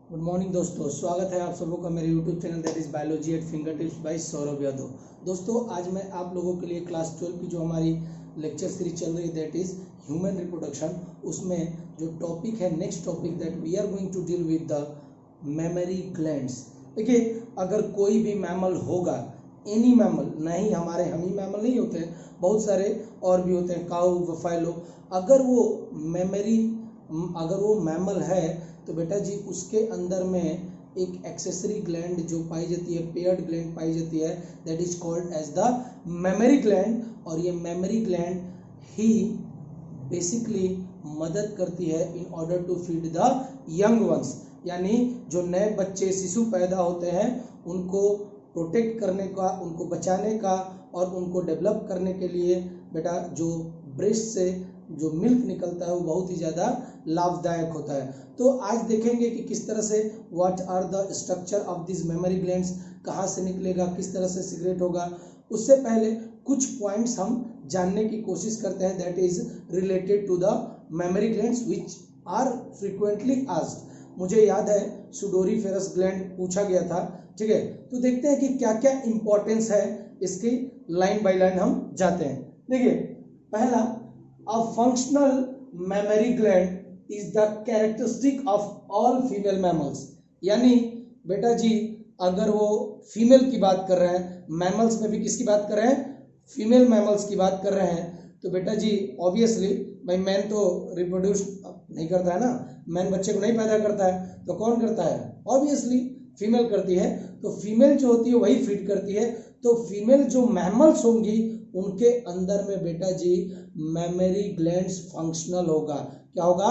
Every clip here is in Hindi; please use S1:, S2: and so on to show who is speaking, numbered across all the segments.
S1: गुड मॉर्निंग दोस्तों, स्वागत है आप सबों का मेरे YouTube channel that is biology eight finger tips by Saurabh Yadav. दोस्तों, आज मैं आप लोगों के लिए क्लास 12 की जो हमारी लेक्चर सीरीज चल रही है दैट इज ह्यूमन रिप्रोडक्शन, उसमें जो टॉपिक है next topic that we are going to deal with the mammary glands. देखिए, अगर कोई भी मैमल होगा, एनी मैमल, नहीं हमारे हम ही मैमल नहीं होते हैं, बहुत सारे और भी होते हैं, काऊ, बफेलो, अगर वो मैमल है तो बेटा जी उसके अंदर में एक एक्सेसरी ग्लैंड जो पाई जाती है, पेयर्ड ग्लैंड पाई जाती है, that is called as the mammary gland. और ये मेमोरी ग्लैंड ही बेसिकली मदद करती है in order to feed the young ones, यानी जो नए बच्चे शिशु पैदा होते हैं उनको प्रोटेक्ट करने का, उनको बचाने का और उनको डेवलप करने के लिए बेटा जो ब्रेस्ट से जो मिल्क निकलता है वो बहुत ही ज़्यादा लाभदायक होता है। तो आज देखेंगे कि किस तरह से what are the structure of this mammary glands, कहाँ से निकलेगा, किस तरह से सीक्रेट होगा। उससे पहले कुछ पॉइंट्स हम जानने की कोशिश करते हैं that is related to the mammary glands which are frequently asked. मुझे याद है सुडोरीफेरस ग्लैंड पूछा गया था, ठीक है। तो देखते हैं कि क्या क्या इंपॉर्टेंस है इसकी, लाइन बाय लाइन हम जाते हैं। देखिए, पहला, अ functional mammary gland is the characteristic of all female mammals. यानी बेटा जी अगर वो फीमेल की बात कर रहे हैं, मैमल्स में भी किसकी बात कर रहे हैं, फीमेल मैमल्स की बात कर रहे हैं, तो बेटा जी ऑब्वियसली भाई मैन तो रिप्रोड्यूस नहीं करता है ना, मैन बच्चे को नहीं पैदा करता है, तो कौन करता है, ऑब्वियसली फीमेल करती है। तो फीमेल जो होती है वही फीड करती है। तो फीमेल जो मैमल्स होंगी उनके अंदर में बेटा जी मेमोरी ग्लैंड्स फंक्शनल होगा। क्या होगा,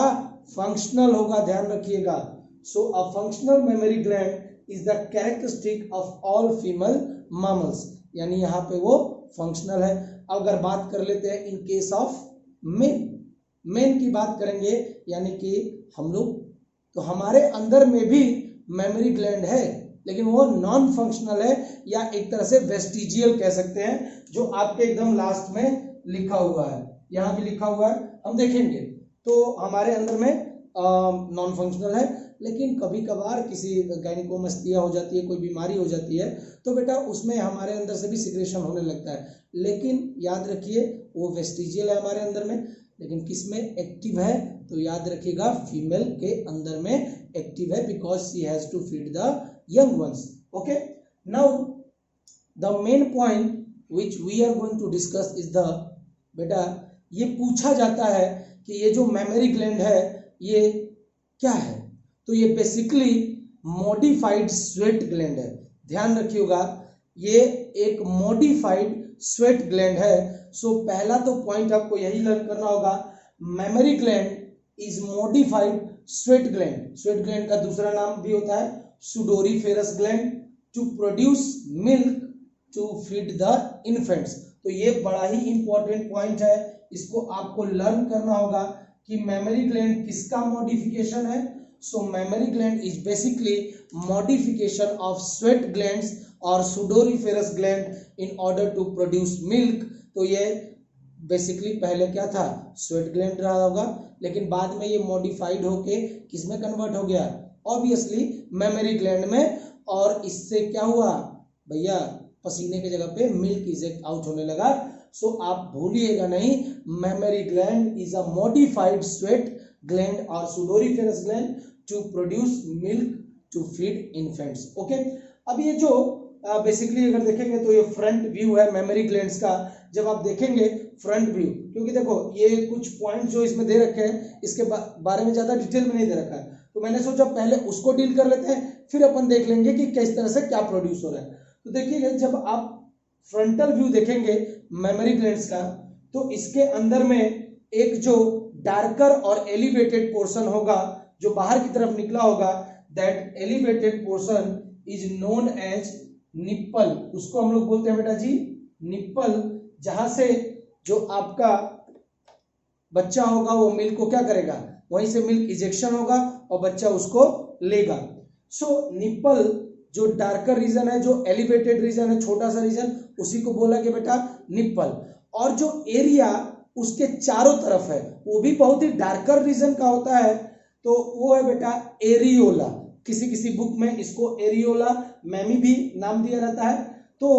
S1: फंक्शनल होगा, ध्यान रखिएगा। So a functional mammary gland is the characteristic of all female mammals, यानी यहाँ पे वो फंक्शनल है। अगर बात कर लेते हैं इन केस ऑफ मेन की बात करेंगे, यानी कि हम लोग, तो हमारे अंदर में भी मेमोरी ग्लैंड है लेकिन वो नॉन फंक्शनल है, या एक तरह से वेस्टिजियल कह सकते हैं, जो आपके एकदम लास्ट में लिखा हुआ है, यहाँ भी लिखा हुआ है, हम देखेंगे। तो हमारे अंदर में नॉन फंक्शनल है, लेकिन कभी कभार किसी गायनिकोमैस्टिया हो जाती है, कोई बीमारी हो जाती है, तो बेटा उसमें हमारे अंदर से भी सिक्रेशन होने लगता है। लेकिन याद रखिए वो वेस्टिजियल है हमारे अंदर में, लेकिन किस में एक्टिव है, तो याद रखिएगा फीमेल के अंदर में एक्टिव है, because she has to feed the young ones. Okay, now the main point which we are going to discuss is the, बेटा ये पूछा जाता है कि ये जो मेमोरी ग्लैंड है ये क्या है, तो ये बेसिकली मॉडिफाइड स्वेट ग्लैंड है। ध्यान रखिएगा, ये एक मॉडिफाइड स्वेट ग्लैंड है। सो पहला तो पॉइंट आपको यही लर्न करना होगा, mammary gland is modified sweat gland. Sweat gland का दूसरा नाम भी होता है sudoriferous gland, to produce milk to feed the infants. तो ये बड़ा ही इंपॉर्टेंट पॉइंट है, इसको आपको लर्न करना होगा कि मेमोरी ग्लैंड किसका मॉडिफिकेशन है। So mammary gland is basically modification of sweat glands और sudoriferous gland in order to produce milk. तो ये बेसिकली पहले क्या था, स्वेट ग्लैंड रहा होगा, लेकिन बाद में ये मॉडिफाइड होके किस में कन्वर्ट हो गया, ऑब्वियसली मेमोरी ग्लैंड में। और इससे क्या हुआ भैया, पसीने की जगह पे मिल्क इजेक्ट आउट होने लगा। सो आप भूलिएगा नहीं, mammary gland is a modified sweat gland और sudoriferous gland to produce milk to feed infants. Okay, अब ये जो बेसिकली अगर देखेंगे तो ये फ्रंट व्यू है मेमोरी ग्लैंड्स का। जब आप देखेंगे फ्रंट व्यू, क्योंकि देखो ये कुछ पॉइंट जो इसमें दे रखे हैं इसके बारे में ज्यादा डिटेल में नहीं दे रखा है, तो मैंने सोचा पहले उसको डील कर लेते हैं, फिर अपन देख लेंगे कि किस तरह से क्या प्रोड्यूस हो रहा है। तो देखिए, जब आप फ्रंटल व्यू देखेंगे मेमोरी ग्लैंड्स का, तो इसके अंदर में एक जो डार्कर और एलिवेटेड पोर्शन होगा जो बाहर की तरफ निकला होगा, that elevated portion is known as nipple. उसको हम लोग बोलते हैं बेटा जी निप्पल, जहां से जो आपका बच्चा होगा वो मिल्क को क्या करेगा, वहीं से मिल्क इजेक्शन होगा और बच्चा उसको लेगा। सो निप्पल जो डार्कर रीजन है, जो एलिवेटेड रीजन है, छोटा सा रीजन, उसी को बोला गया बेटा निप्पल। और जो एरिया उसके चारों तरफ है वो भी बहुत ही डार्कर रीजन का होता है, तो वो है बेटा एरियोला। किसी किसी बुक में इसको एरियोला मैमी भी नाम दिया जाता है। तो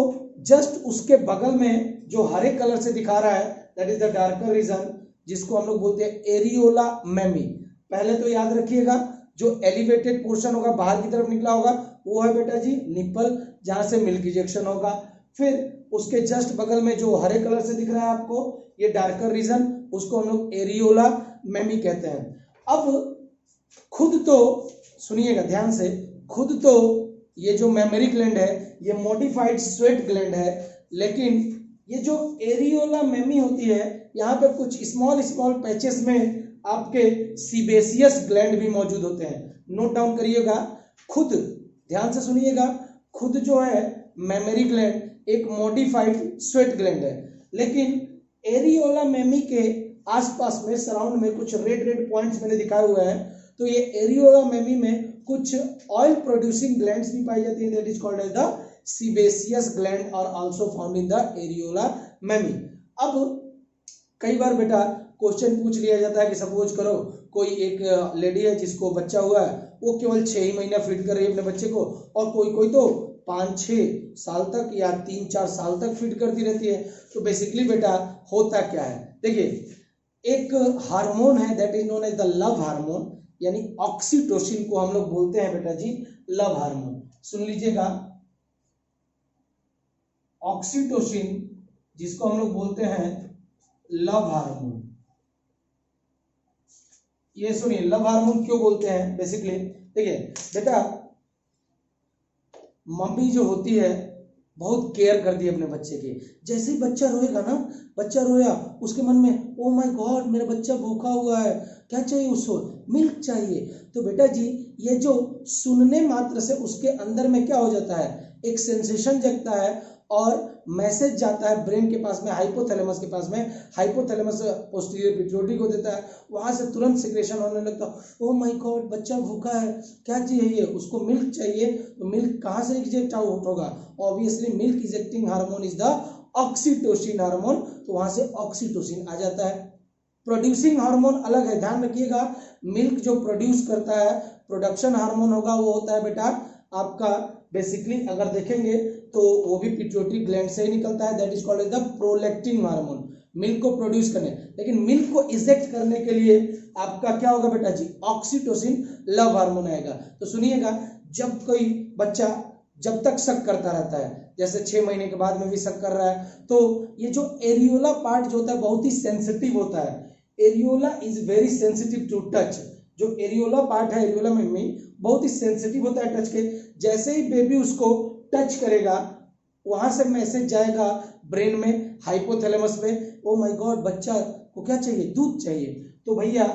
S1: जस्ट उसके बगल में जो हरे कलर से दिखा रहा है that is the darker region, जिसको हम लोग बोलते हैं एरियोला मैमी। पहले तो याद रखिएगा जो एलिवेटेड पोर्शन होगा बाहर की तरफ निकला होगा वो है बेटा जी निप्पल, जहां से मिल्क इजेक्शन होगा। फिर उसके जस्ट बगल में जो हरे कलर से दिख रहा है आपको ये डार्कर रीजन, उसको हम लोग एरियोला मैमी कहते हैं। अब खुद तो सुनिएगा ध्यान से, खुद तो ये जो मेमरी ग्लैंड है ये मॉडिफाइड स्वेट ग्लैंड है, लेकिन ये जो एरियोला मैमी होती है यहाँ पे कुछ स्मॉल स्मॉल पैचेस में आपके सीबेसियस ग्लैंड भी मौजूद होते हैं। नोट डाउन करिएगा, खुद ध्यान से सुनिएगा, खुद जो है मेमरी ग्लैंड एक मॉडिफाइड स्वेट ग्लैंड है, लेकिन एरियोला मैमी के आसपास में सराउंड में कुछ रेड रेड पॉइंट्स मैंने दिखाए हुए हैं। तो ये एरियोला मैमी में कुछ ऑयल प्रोड्यूसिंग ग्लैंड्स भी पाई जाती है, that is called as the sebaceous gland और also found in the areola mammae. अब कई बार बेटा क्वेश्चन पूछ लिया जाता है कि सपोज करो कोई एक लेडी है जिसको बच्चा हुआ है, वो केवल 6 ही महीना फीड कर रही है अपने बच्चे को, और कोई कोई तो 5-6 साल तक या 3-4 साल तक फीड करती रहती है। तो बेसिकली बेटा होता क्या है, देखिए एक हार्मोन है that is known as the love hormone, यानी ऑक्सीटोसिन को हम लोग बोलते हैं बेटा जी लव हार्मोन। सुन लीजिएगा, ऑक्सीटोसिन जिसको हम लोग बोलते हैं लव हार्मोन, ये सुनिए लव हार्मोन क्यों बोलते हैं बेसिकली। देखिए बेटा मम्मी जो होती है बहुत केयर करती है अपने बच्चे की। जैसे ही बच्चा रोएगा ना, बच्चा रोया उसके मन में ओ माय गॉड मेरा बच्चा भूखा हुआ है, क्या चाहिए उसको, मिल्क चाहिए। तो बेटा जी ये जो सुनने मात्र से उसके अंदर में क्या हो जाता है, एक सेंसेशन जगता है और मैसेज जाता है ब्रेन के पास में, हाइपोथैलेमस के पास में, हाइपोथैलेमस पोस्टीरियर पिट्यूटरी को देता है, वहां से तुरंत सिक्रेशन होने लगता है, ओ माय गॉड बच्चा भूखा है, क्या चाहिए उसको, मिल्क चाहिए। तो मिल्क कहाँ से इजेक्ट आउट होगा, obviously milk ejecting hormone is the oxytocin hormone, तो वहां से ऑक्सीटोसिन आ जाता है। प्रोड्यूसिंग हार्मोन अलग है, ध्यान रखिएगा, मिल्क जो प्रोड्यूस करता है प्रोडक्शन हार्मोन होगा वो होता है बेटा आपका बेसिकली अगर देखेंगे तो वो भी पिट्यूटरी ग्लैंड से ही निकलता है, that is called as the prolactin hormone, milk को प्रोड्यूस करने। लेकिन मिल्क को इजेक्ट करने के लिए आपका क्या होगा बेटा जी, ऑक्सीटोसिन लव हार्मोन आएगा। तो सुनिएगा, जब कोई बच्चा जब तक शक करता रहता है, जैसे 6 महीने के बाद में भी शक कर रहा है, तो ये जो एरियोला पार्ट जो होता है बहुत ही सेंसिटिव होता है। Areola is very sensitive to touch, जो एरियोला पार्ट है एरियोला में बहुत ही सेंसिटिव होता है टच के। जैसे ही बेबी उसको टच करेगा वहां से मैसेज जाएगा ब्रेन में, हाइपोथैलेमस में, ओ माय गॉड बच्चा को क्या चाहिए, दूध चाहिए। तो भैया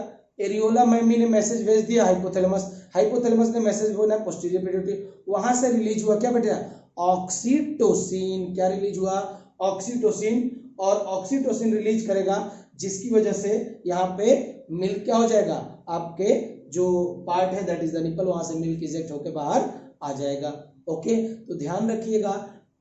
S1: एरियोला मैमी ने मैसेज भेज दिया हाइपोथैलेमस, हाइपोथैलेमस ने मैसेज भेजा पोस्टीरियर पिट्यूटरी, वहां से रिलीज हुआ क्या बेटा, ऑक्सीटोसिन। क्या रिलीज हुआ, ऑक्सीटोसिन, और ऑक्सीटोसिन रिलीज करेगा जिसकी वजह से यहाँ पे मिल्क क्या हो जाएगा, आपके जो पार्ट है दैट इज द निप्पल, वहां से मिल्क इजेक्ट होकर बाहर आ जाएगा। ओके, तो ध्यान रखिएगा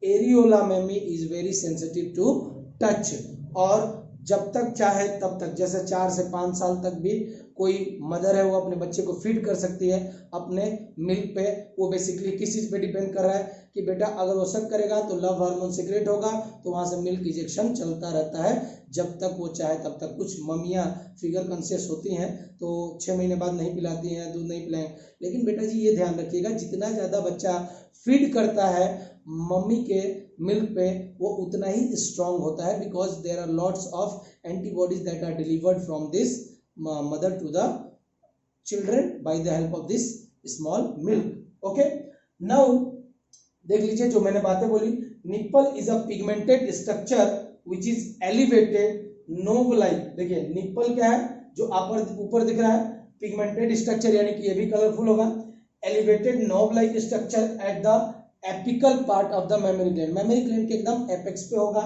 S1: areola mammae is very sensitive to touch, और जब तक चाहे तब तक, जैसे 4 से 5 साल तक भी कोई मदर है वो अपने बच्चे को फीड कर सकती है अपने मिल्क पे। वो बेसिकली किस चीज पे डिपेंड कर रहा है कि बेटा अगर वो शक करेगा तो लव हार्मोन सीक्रेट होगा, तो वहां से मिल्क इंजेक्शन चलता रहता है जब तक वो चाहे तब तक। कुछ मम्मियाँ फिगर कॉन्शियस होती हैं तो 6 महीने बाद नहीं पिलाती हैं, दूध नहीं पिलाएं, लेकिन बेटा जी ये ध्यान रखिएगा जितना ज़्यादा बच्चा फीड करता है मम्मी के मिल्क पे वो उतना ही स्ट्रांग होता है, because there are lots of antibodies that are delivered from this mother to the children by the help of this small milk. Okay, now देख लीजिए जो मैंने बातें बोली, nipple is a pigmented structure which is elevated knob like. देखिए निप्पल क्या है, जो ऊपर दिख रहा है पिगमेंटेड स्ट्रक्चर, यानी कि ये भी कलरफुल होगा, elevated knob like structure at the apical part of the mammary gland, mammary gland के एकदम एपेक्स पे होगा।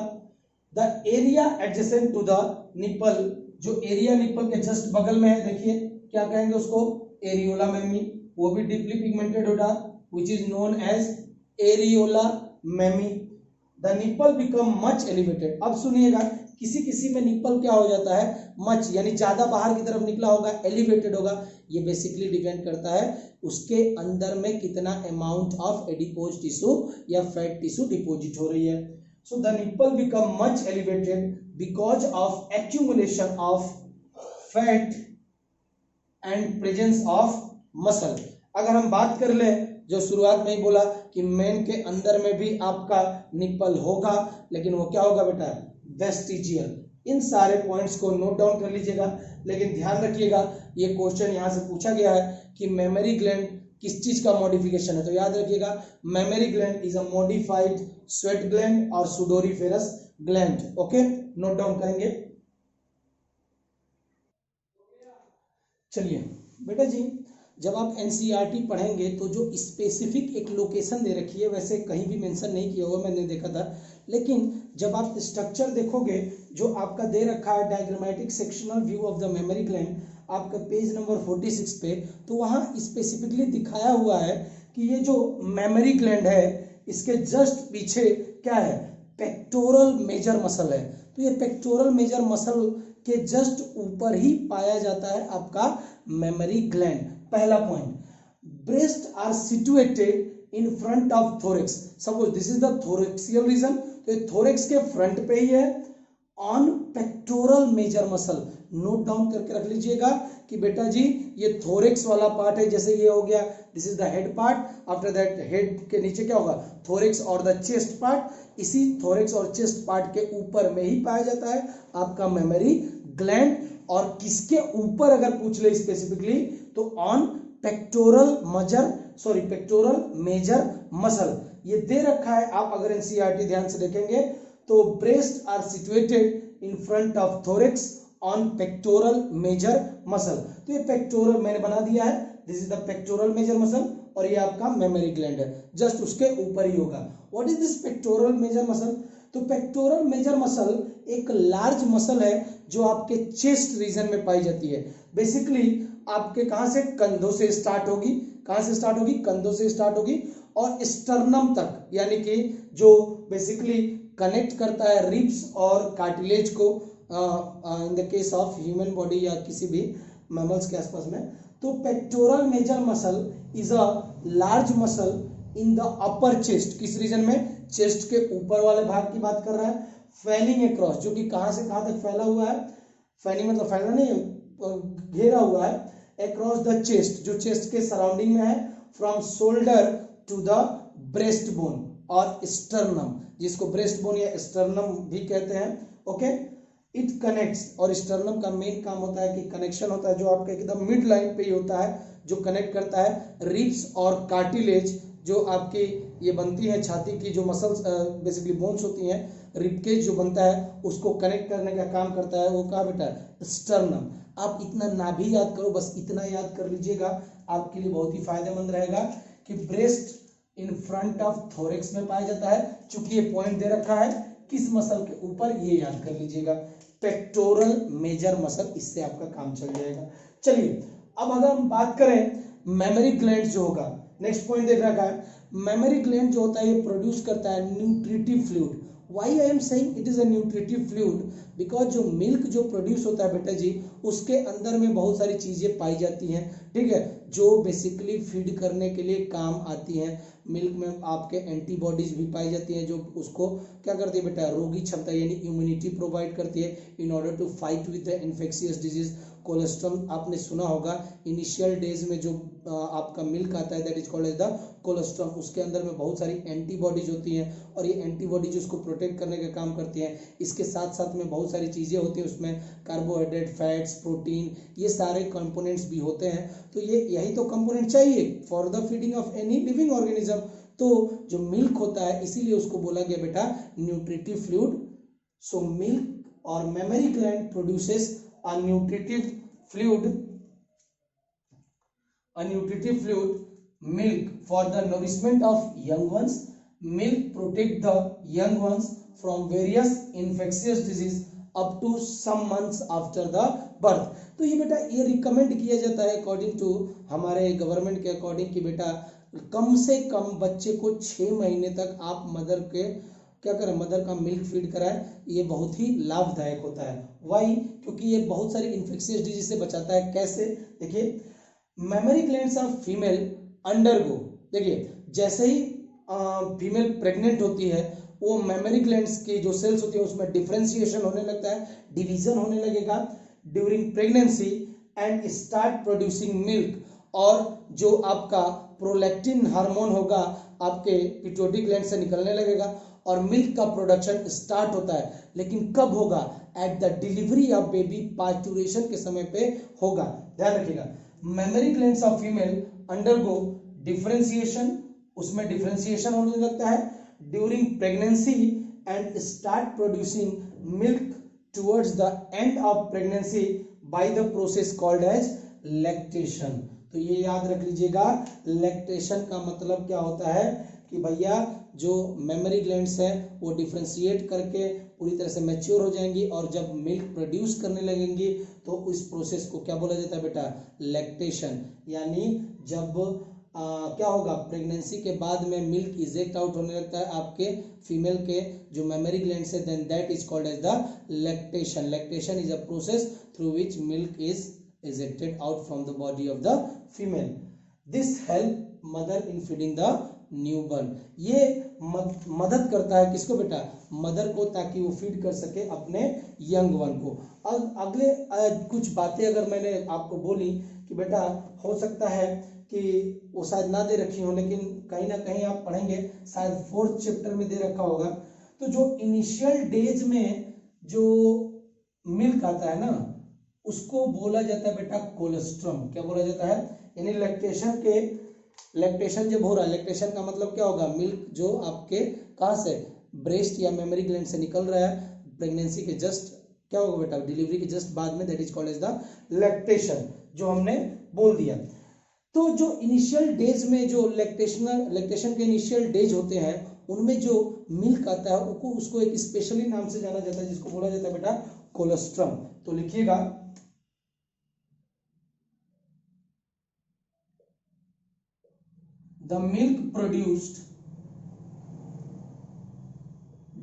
S1: The area adjacent to the nipple, जो एरिया निप्पल के जस्ट बगल में है, देखिए क्या कहेंगे उसको, एरियोला मैमी, वो भी डीपली पिगमेंटेड होगा which is known as areola mammae. The nipple become much elevated. अब सुनिएगा किसी किसी में निप्पल क्या हो जाता है, मच यानी ज्यादा बाहर की तरफ निकला होगा, एलिवेटेड होगा। ये बेसिकली डिपेंड करता है उसके अंदर में कितना अमाउंट ऑफ एडिपोज टिश्यू या फैट टिश्यू डिपोजिट हो रही है। So the nipple become much elevated because of accumulation of fat and presence of muscle. अगर हम बात कर ले, जो शुरुआत में ही बोला कि मेन के अंदर में भी आपका निप्पल होगा, लेकिन वो क्या होगा बेटा, वेस्टिजियल। इन सारे पॉइंट्स को नोट डाउन कर लीजिएगा, लेकिन ध्यान रखिएगा ये क्वेश्चन यहां से पूछा गया है कि मेमोरी ग्लैंड किस चीज का मॉडिफिकेशन है। तो याद रखिएगा mammary gland is a modified sweat gland और sudoriferous gland. Okay, note down करेंगे। चलिए बेटा जी, जब आप एनसीईआरटी पढ़ेंगे तो जो स्पेसिफिक एक लोकेशन दे रखी है, वैसे कहीं भी मेंशन नहीं किया हुआ, मैंने देखा था, लेकिन जब आप स्ट्रक्चर देखोगे जो आपका दे रखा है diagrammatic sectional view of the mammary gland आपका पेज नंबर 46 पे, तो वहाँ स्पेसिफिकली दिखाया हुआ है कि ये जो मेमोरी ग्लैंड है इसके जस्ट पीछे क्या है, पेक्टोरल मेजर मसल है। तो ये पेक्टोरल मेजर मसल के जस्ट ऊपर ही पाया जाता है आपका मेमोरी ग्लैंड। पहला point, breast are situated in front of thorax. Suppose this is the thoracic region, तो ये थोरेक्स के फ्रंट पे ही है। On pectoral major muscle, note down करके रख लीजिएगा कि बेटा जी ये थोरेक्स वाला पार्ट है, जैसे ये हो गया this is the head part, after that head के नीचे क्या होगा, थोरेक्स और द चेस्ट पार्ट। इसी थोरेक्स और चेस्ट पार्ट के ऊपर में ही पाया जाता है आपका मेमोरी ग्लैंड। और किसके ऊपर अगर पूछ ले स्पेसिफिकली, तो ऑन पेक्टोरल मेजर मसल ये दे रखा है। आप अगर एनसीईआरटी ध्यान से देखेंगे तो breast are situated in front of thorax on pectoral major muscle. तो ये पेक्टोरल मैंने बना दिया है, this is the pectoral major muscle, और ये आपका मेमोरी ग्लैंड है, जस्ट उसके ऊपर ही होगा। What is this pectoral major muscle? तो पेक्टोरल मेजर मसल एक लार्ज मसल है जो आपके चेस्ट रीजन में पाई जाती है। बेसिकली आपके कहां से, कंधों से स्टार्ट होगी, कहां से स्टार्ट होगी, कंधों से स्टार्ट होगी और स्टर्नम तक, यानी कि जो बेसिकली कनेक्ट करता है रिब्स और कार्टिलेज को in the case of human body या किसी भी मैमल्स के आसपास में। तो pectoral major muscle is a large muscle in the upper chest. किस रीजन में, चेस्ट के ऊपर वाले भाग की बात कर रहा है। फैलिंग अक्रॉस, जो कि कहां से कहां तक फैला हुआ है, फैलिंग मतलब फैला नहीं, घेरा हुआ है, अक्रॉस द चेस्ट, जो चेस्ट के सराउंडिंग में है, from shoulder to the breast bone और स्टर्नम, जिसको ब्रेस्ट बोन या स्टर्नम भी कहते हैं। ओके, इट कनेक्ट्स, और स्टर्नम का मेन काम होता है कि कनेक्शन होता है, जो आपका एकदम मिड लाइन पे ही होता है, जो कनेक्ट करता है रिब्स और कार्टिलेज, जो आपकी ये बनती है छाती की जो मसल्स बेसिकली बोन्स होती हैं, रिबकेज जो बनता है उसको कनेक्ट करने का काम करता है, वो कहा बेटा, स्टर्नम। आप इतना ना भी याद करो, बस इतना याद कर लीजिएगा, आपके लिए बहुत ही फायदेमंद रहेगा कि breast in front of thorax में पाया जाता है। चूंकि ये पॉइंट दे रखा है किस मसल के ऊपर, ये याद कर लीजिएगा, पेक्टोरल मेजर मसल, इससे आपका काम चल जाएगा। चलिए अब अगर हम बात करें मेमोरी ग्लैंड जो होगा, नेक्स्ट पॉइंट देख रखा है, मेमोरी ग्लैंड जो होता है ये प्रोड्यूस करता है nutritive fluid. Why I am saying it is a nutritive fluid, because जो मिल्क जो प्रोड्यूस होता है बेटा जी, उसके अंदर में बहुत सारी चीजें पाई जाती हैं, ठीक है, जो बेसिकली फीड करने के लिए काम आती हैं। मिल्क में आपके एंटीबॉडीज भी पाई जाती हैं, जो उसको क्या करती है बेटा, रोगी क्षमता यानी इम्यूनिटी प्रोवाइड करती है in order to fight with the infectious disease. Cholesterol आपने सुना होगा, इनिशियल डेज में जो आपका मिल्क आता है that is called as the cholesterol, उसके अंदर में बहुत सारी एंटीबॉडीज होती हैं और ये एंटीबॉडीज उसको प्रोटेक्ट करने का काम करती हैं। इसके साथ साथ में बहुत सारी चीज़ें होती हैं, उसमें कार्बोहाइड्रेट, फैट्स, प्रोटीन, ये सारे कंपोनेंट्स भी होते हैं। तो ये यही तो कंपोनेंट चाहिए for the feeding of any living organism. तो जो मिल्क होता है इसीलिए उसको बोला गया बेटा न्यूट्रिटिव फ्लूइड। सो मिल्क और memory gland produces a nutritive fluid milk for the nourishment of young ones. Milk protect the young ones from various infectious disease up to some months after the birth. तो ये बेटा ये रिकमेंड किया जाता है अकॉर्डिंग टू हमारे गवर्नमेंट के अकॉर्डिंग कि बेटा कम से कम बच्चे को 6 महीने तक आप मदर के क्या करें, मदर का मिल्क फीड कराए, ये बहुत ही लाभदायक होता है। वाई, क्योंकि ये बहुत सारी इन्फेक्शियस डिजीज से बचाता है। कैसे, देखिए memory glands of female undergo, देखिए जैसे ही फीमेल प्रेग्नेंट होती है वो मेमोरी ग्लैंड्स की जो सेल्स होती है उसमें डिफरेंशिएशन होने लगता है, डिवीजन होने लगेगा during pregnancy and start producing milk, और जो आपका प्रोलैक्टिन हार्मोन होगा आपके पिट्यूटरी ग्लैंड से निकलने लगेगा और मिल्क का प्रोडक्शन स्टार्ट होता है। लेकिन कब होगा, at the delivery of baby, parturition के समय पे होगा। ध्यान रखिएगा, mammary glands of female undergo differentiation, उसमें डिफरेंशिएशन होने लगता है during pregnancy and start producing milk towards the end of pregnancy by the process called as lactation. तो ये याद रख लीजिएगा, लैक्टेशन का मतलब क्या होता है कि भैया जो मेमोरी ग्लैंड्स है वो डिफरेंशिएट करके पूरी तरह से मैच्योर हो जाएंगी और जब मिल्क प्रोड्यूस करने लगेंगी तो इस प्रोसेस को क्या बोला जाता है बेटा, लैक्टेशन। यानी जब क्या होगा, प्रेगनेंसी के बाद में मिल्क इजेक्ट आउट होने लगता है आपके फीमेल के जो मेमोरी ग्लैंड से, then that is called as the lactation. Lactation is a process through which milk is ejected out from the body of the female. This help mother in feeding the newborn. ये मदद करता है किसको बेटा, मदर को, ताकि वो फीड कर सके अपने यंग वन को। अब अगले कुछ बातें अगर मैंने आपको बोली कि बेटा हो सकता है कि वो शायद ना दे रखी हो, लेकिन कहीं ना कहीं आप पढ़ेंगे, शायद 4th चैप्टर में दे रखा होगा। तो जो इनिशियल डेज में जो मिल्क आता है ना उसको बोला जाता है बेटा कोलेस्ट्रम। क्या बोला जाता है, यानी लैक्टेशन जब हो रहा है, लैक्टेशन का मतलब क्या होगा, मिल्क जो आपके कहाँ से, ब्रेस्ट या मेमोरी ग्लैंड से निकल रहा है प्रेगनेंसी के जस्ट, क्या होगा बेटा, डिलीवरी के जस्ट बाद में, that is called as the lactation, जो हमने बोल दिया। तो जो इनिशियल डेज में जो लैक्टेशन के इनिशियल डेज होते हैं उनमें जो मिल्क आता है उसको एक स्पेशली नाम से जाना जाता है जिसको बोला जाता है बेटा कोलेस्ट्रम। तो लिखिएगा, the milk produced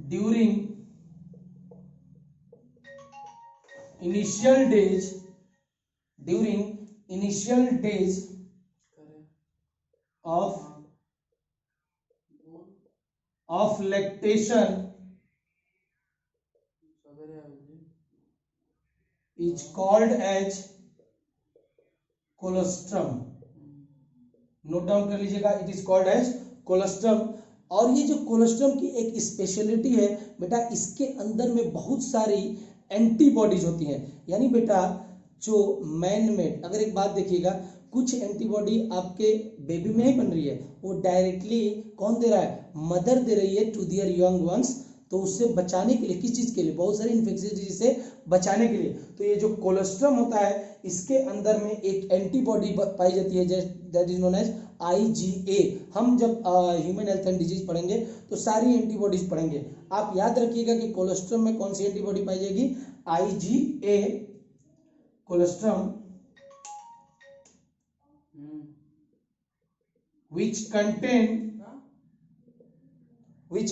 S1: during initial days of lactation is called as colostrum। Note down कर लीजिएगा, it is called as colostrum. और ये जो कोलेस्ट्रम की एक स्पेशलिटी है बेटा, इसके अंदर में बहुत सारी एंटीबॉडीज होती हैं। यानी बेटा जो मैन मेड, अगर एक बात देखिएगा, कुछ एंटीबॉडी आपके बेबी में नहीं बन रही है, वो डायरेक्टली कौन दे रहा है, मदर दे रही है टू दियर यंग वंस। तो उससे बचाने के लिए, किस चीज के लिए, बहुत सारी इन्फेक्शियस डिजीज से बचाने के लिए। तो ये जो कोलेस्ट्रम होता है इसके अंदर में एक एंटीबॉडी पाई जाती है that is known as IgA। हम जब ह्यूमन हेल्थ एंड डिजीज पढ़ेंगे तो सारी एंटीबॉडीज पढ़ेंगे। आप याद रखिएगा कि कोलेस्ट्रम में कौन सी एंटीबॉडी पाई जाएगी, IgA colostrum, which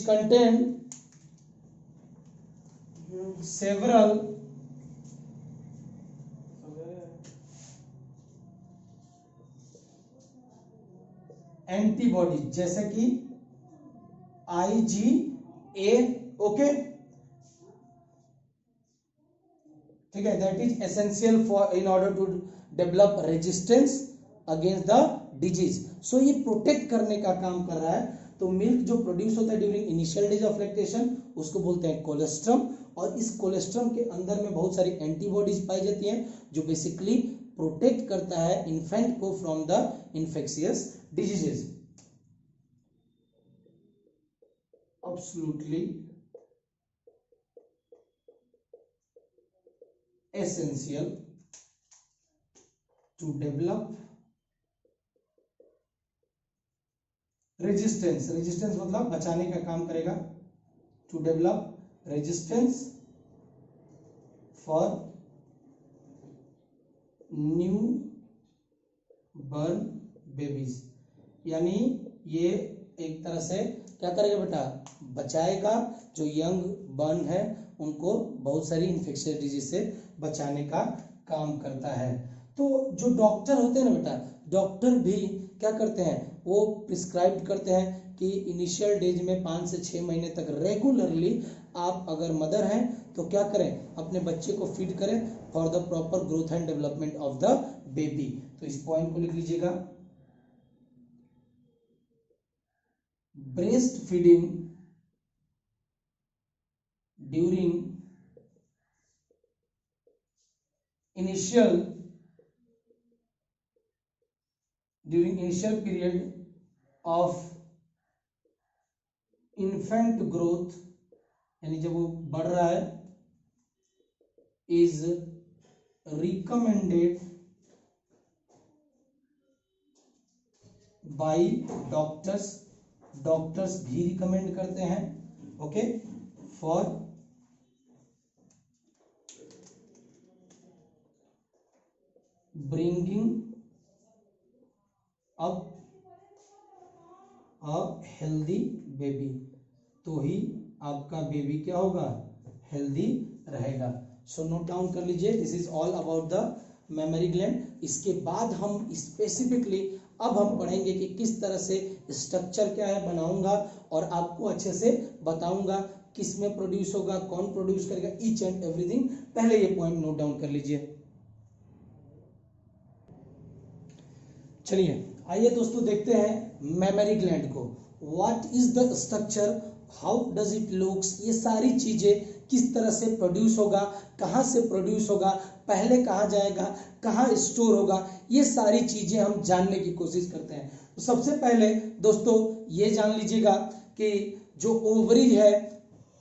S1: contain several antibodies, जैसे कि IgA। ओके, ठीक है, that is essential for in order to develop resistance against the disease. So ये प्रोटेक्ट करने का काम कर रहा है। तो मिल्क जो प्रोड्यूस होता है during initial days of lactation उसको बोलते हैं कोलेस्ट्रम, और इस कोलेस्ट्रम के अंदर में बहुत सारी एंटीबॉडीज पाई जाती हैं जो बेसिकली प्रोटेक्ट करता है इन्फेंट को from the infectious diseases. Absolutely essential to develop resistance, resistance मतलब बचाने का काम करेगा, to develop resistance for newborn babies. यानी ये एक तरह से क्या करेगा बेटा, बचाएगा। जो यंग बर्न है उनको बहुत सारी इन्फेक्शियस डिजीज से बचाने का काम करता है। तो जो डॉक्टर होते हैं ना बेटा, डॉक्टर भी क्या करते हैं, वो प्रिस्क्राइब करते हैं कि इनिशियल डेज में 5 से 6 महीने तक रेगुलरली आप अगर मदर हैं तो क्या करें, अपने बच्चे को फीड करें for the proper growth and development of the baby. तो इस पॉइंट को लिख लीजिएगा, breast feeding during initial period of infant growth, यानी जब वो बढ़ रहा है, is recommended by doctors, doctors भी रिकमेंड करते हैं, okay, for bringing up a healthy baby. तो ही आपका बेबी क्या होगा, हेल्दी रहेगा। सो नोट डाउन कर लीजिए, this is all about the mammary gland. इसके बाद हम स्पेसिफिकली अब हम पढ़ेंगे कि किस तरह से स्ट्रक्चर क्या है बनाऊंगा और आपको अच्छे से बताऊंगा किस में प्रोड्यूस होगा, कौन प्रोड्यूस करेगा, ईच एंड एवरीथिंग। पहले ये पॉइंट नोट डाउन कर लीजिए। चलिए आइए दोस्तों देखते हैं मेमोरी ग्लैंड को। What is the structure, how does it looks, ये सारी चीजें किस तरह से प्रोड्यूस होगा, कहाँ से प्रोड्यूस होगा, पहले कहाँ जाएगा, कहाँ स्टोर होगा, ये सारी चीजें हम जानने की कोशिश करते हैं। तो सबसे पहले दोस्तों ये जान लीजिएगा कि जो ओवरी है,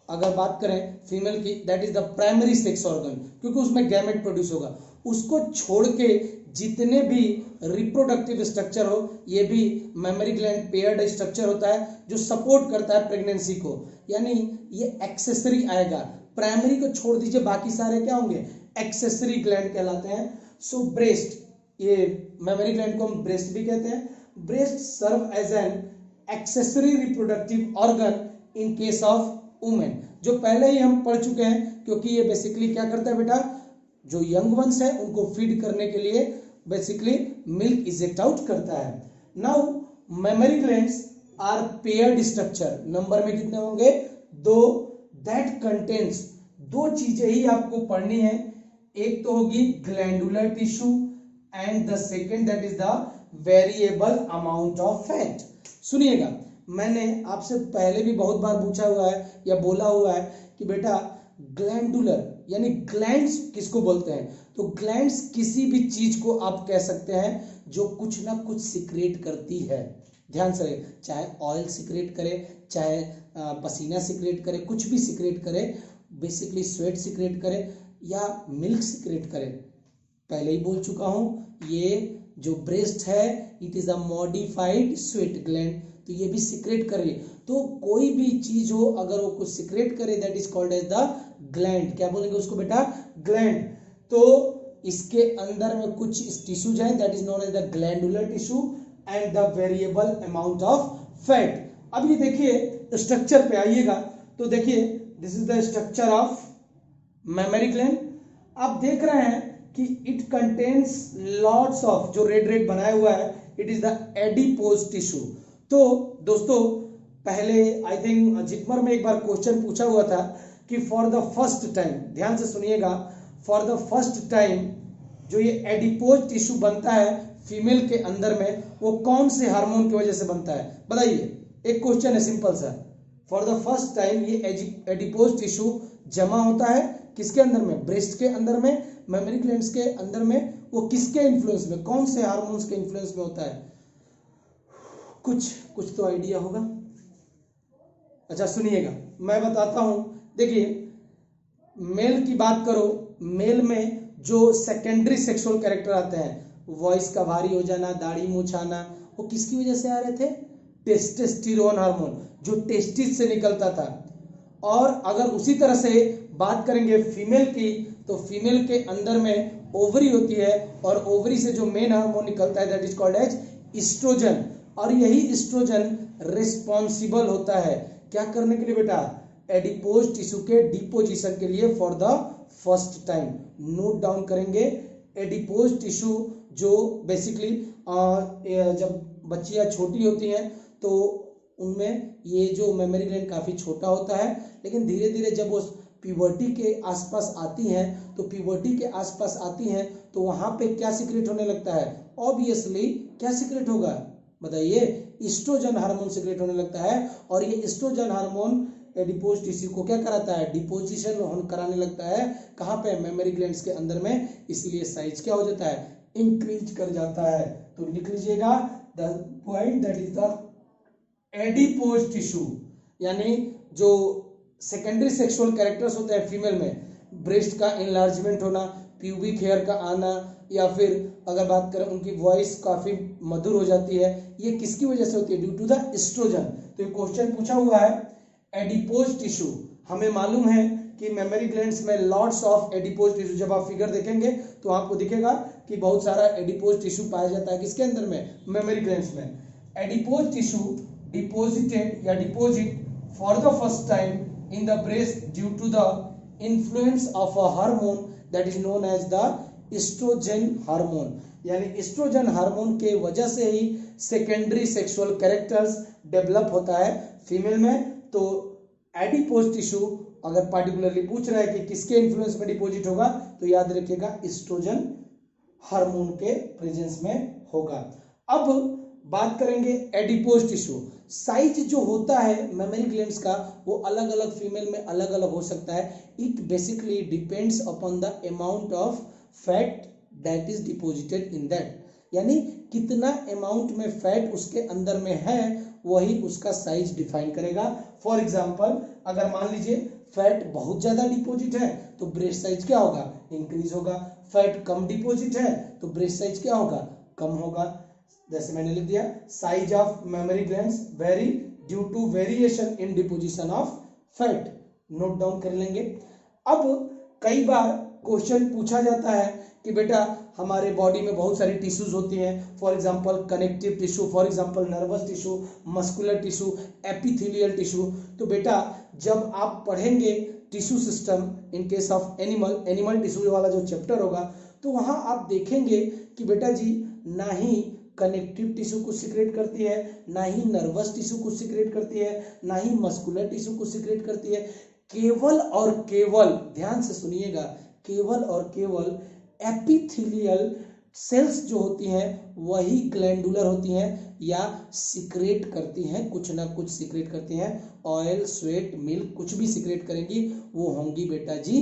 S1: अगर बात करें फीमेल की, that is the primary sex organ, क्योंकि उसमें गैमेट प्रोड्यूस होगा। उसको छोड़ के जितने भी रिप्रोडक्टिव स्ट्रक्चर हो, ये भी मेमोरी ग्लैंड पेयर्ड स्ट्रक्चर होता है जो सपोर्ट करता है प्रेगनेंसी को, यानी ये एक्सेसरी आएगा। प्राइमरी को छोड़ दीजिए, बाकी सारे क्या होंगे, एक्सेसरी ग्लैंड कहलाते हैं। सो ब्रेस्ट, ये मेमोरी ग्लैंड को हम ब्रेस्ट भी कहते हैं। Breast serve as an accessory reproductive organ in case of women, जो पहले ही हम पढ़ चुके हैं, क्योंकि ये बेसिकली क्या करता है बेटा, जो यंग वंस है उनको फीड करने के लिए बेसिकली मिल्क इजेक्ट आउट करता है। Now mammary glands are paired structure, number में कितने होंगे, 2, दैट कंटेन्स, 2 चीजें ही आपको पढ़नी है, एक तो होगी glandular tissue and the second that is the variable amount of fat. सुनिएगा, मैंने आपसे पहले भी बहुत बार पूछा हुआ है या बोला हुआ है कि बेटा ग्लैंडुलर यानी ग्लैंड्स किसको बोलते हैं, तो ग्लैंड्स किसी भी चीज को आप कह सकते हैं जो कुछ ना कुछ सिक्रेट करती है। ध्यान से रहे, चाहे ऑयल सिक्रेट करे, चाहे पसीना सिक्रेट करे, कुछ भी सिक्रेट करे, बेसिकली स्वेट सिक्रेट करे या मिल्क सिक्रेट करे। पहले ही बोल चुका हूं, ये जो ब्रेस्ट है it is a modified sweat gland, तो ये भी सिक्रेट कर रही है। तो कोई भी चीज हो अगर वो कुछ सिक्रेट करे, that is called as the gland. क्या बोलेंगे उसको बेटा, ग्लैंड। तो इसके अंदर में कुछ टिश्यूज हैं, that is known as the glandular tissue and the variable amount of fat. अब ये देखिए स्ट्रक्चर पे आइएगा, तो देखिए this is the structure of mammary gland. आप देख रहे हैं कि इट कंटेन्स लॉट्स ऑफ, जो रेड रेड बनाया हुआ है, it is the adipose tissue. तो दोस्तों पहले आई थिंक जिपमर में एक बार क्वेश्चन पूछा हुआ था कि फॉर द फर्स्ट टाइम, ध्यान से सुनिएगा, फॉर द फर्स्ट टाइम जो ये एडिपोज टिश्यू बनता है फीमेल के अंदर में, वो कौन से हार्मोन की वजह से बनता है, बताइए। एक क्वेश्चन है सिंपल सा, फॉर द फर्स्ट टाइम ये एडिपोज टिश्यू जमा होता है किसके अंदर में, ब्रेस्ट के अंदर में, मेमोरी ग्लैंड्स के अंदर में, वो किसके इन्फ्लुएंस में, कौन से हार्मोन्स के इन्फ्लुएंस में होता है, कुछ तो आइडिया होगा। अच्छा सुनिएगा, मैं बताता हूं। देखिए मेल की बात करो, मेल में जो सेकेंडरी सेक्सुअल कैरेक्टर आते हैं, वॉइस का भारी हो जाना, दाढ़ी मूंछ आना, वो किसकी वजह से आ रहे थे, टेस्टोस्टेरोन हार्मोन जो टेस्टिस से निकलता था। और अगर उसी तरह से बात करेंगे फीमेल की, तो फीमेल के अंदर में ओवरी होती है और ओवरी से जो मेन हार्मोन निकलता है that is called as estrogen. और यही एस्ट्रोजन रिस्पॉन्सिबल होता है क्या करने के लिए बेटा, एडिपोज टिश्यू के डिपोजिशन के लिए for the first time. Note down करेंगे, एडिपोज टिश्यू जो बेसिकली जब बच्चियां छोटी होती हैं तो उनमें ये जो मेमोरी ग्लैंड काफी छोटा होता है, लेकिन धीरे धीरे जब वो प्यूबर्टी के आसपास आती हैं तो प्यूबर्टी के आसपास आती हैं तो वहां पे क्या सीक्रेट होने लगता है, ऑब्वियसली क्या सीक्रेट होगा बताइए, एस्ट्रोजन हार्मोन सीक्रेट होने लगता है। और ये एस्ट्रोजन हार्मोन एडिपोज टिश्यू को क्या कराता है, डिपोजिशन कराने लगता है, कहाँ पे, मेमोरी ग्लैंड्स के अंदर में, इसलिए साइज क्या हो जाता है, इंक्रीज कर जाता है। तो लिख लीजिएगा the point that is the adipose tissue, यानी जो सेकेंडरी सेक्सुअल कैरेक्टर्स होते हैं फीमेल में, ब्रेस्ट का इनलार्जमेंट होना, प्यूबिक हेयर का आना, या फिर अगर बात करें उनकी वॉइस काफी मधुर हो जाती है, ये किसकी वजह से होती है, ड्यू टू द एस्ट्रोजन। तो ये क्वेश्चन पूछा हुआ है एडिपोज टिश्यू, हमें मालूम है कि मेमोरी ग्लैंड्स में लॉट्स ऑफ एडिपोज टिश्यू, जब आप फिगर देखेंगे तो आपको दिखेगा कि बहुत सारा एडिपोज टिश्यू पाया जाता है किसके अंदर में, मेमोरी ग्लैंड्स में। एडिपोज टिश्यू डिपोजिटेड या deposit for the first time in the breast due to the influence of a hormone that is known as the estrogen hormone, यानी एस्ट्रोजन हार्मोन के वजह से ही सेकेंडरी सेक्सुअल कैरेक्टर्स डेवलप होता है फीमेल में। तो एडिपोज टिश्यू अगर पार्टिकुलरली पूछ रहा है कि किसके इन्फ्लुएंस में डिपोजिट होगा, तो याद रखिएगा एस्ट्रोजन हार्मोन के प्रेजेंस में होगा। अब बात करेंगे एडिपोज टिश्यू, साइज जो होता है मेमोरी ग्लैंड्स का वो अलग अलग फीमेल में अलग अलग हो सकता है। It basically depends upon the amount of fat that is deposited in that, यानी कितना अमाउंट में फैट उसके अंदर में है वही उसका साइज डिफाइन करेगा। फॉर एग्जांपल अगर मान लीजिए फैट बहुत ज्यादा डिपोजिट है तो ब्रेस्ट साइज क्या होगा, इंक्रीज होगा, फैट कम डिपोजिट है तो ब्रेस्ट साइज क्या होगा, कम होगा। जैसे मैंने लिख दिया size of mammary glands vary due to variation in deposition of fat, note down कर लेंगे। अब कई बार क्वेश्चन पूछा जाता है कि बेटा हमारे बॉडी में बहुत सारी टिश्यूज होती हैं, for example connective tissue, for example nervous tissue, muscular tissue, epithelial tissue. तो बेटा जब आप पढ़ेंगे tissue system in case of animal tissue वाला जो चैप्टर होगा, तो वहां आप देखेंगे कि बेटा जी ना ही कनेक्टिव टिश्यू को सीक्रेट करती है, ना ही नर्वस टिश्यू को सीक्रेट करती है, ना ही मस्कुलर टिश्यू को सीक्रेट करती है, केवल और केवल, ध्यान से सुनिएगा, केवल और केवल एपिथेलियल सेल्स जो होती हैं वही ग्लैंडुलर होती हैं या सीक्रेट करती हैं, कुछ ना कुछ सीक्रेट करती हैं, ऑयल, स्वेट, मिल्क, कुछ भी सीक्रेट करेंगी वो होंगी बेटा जी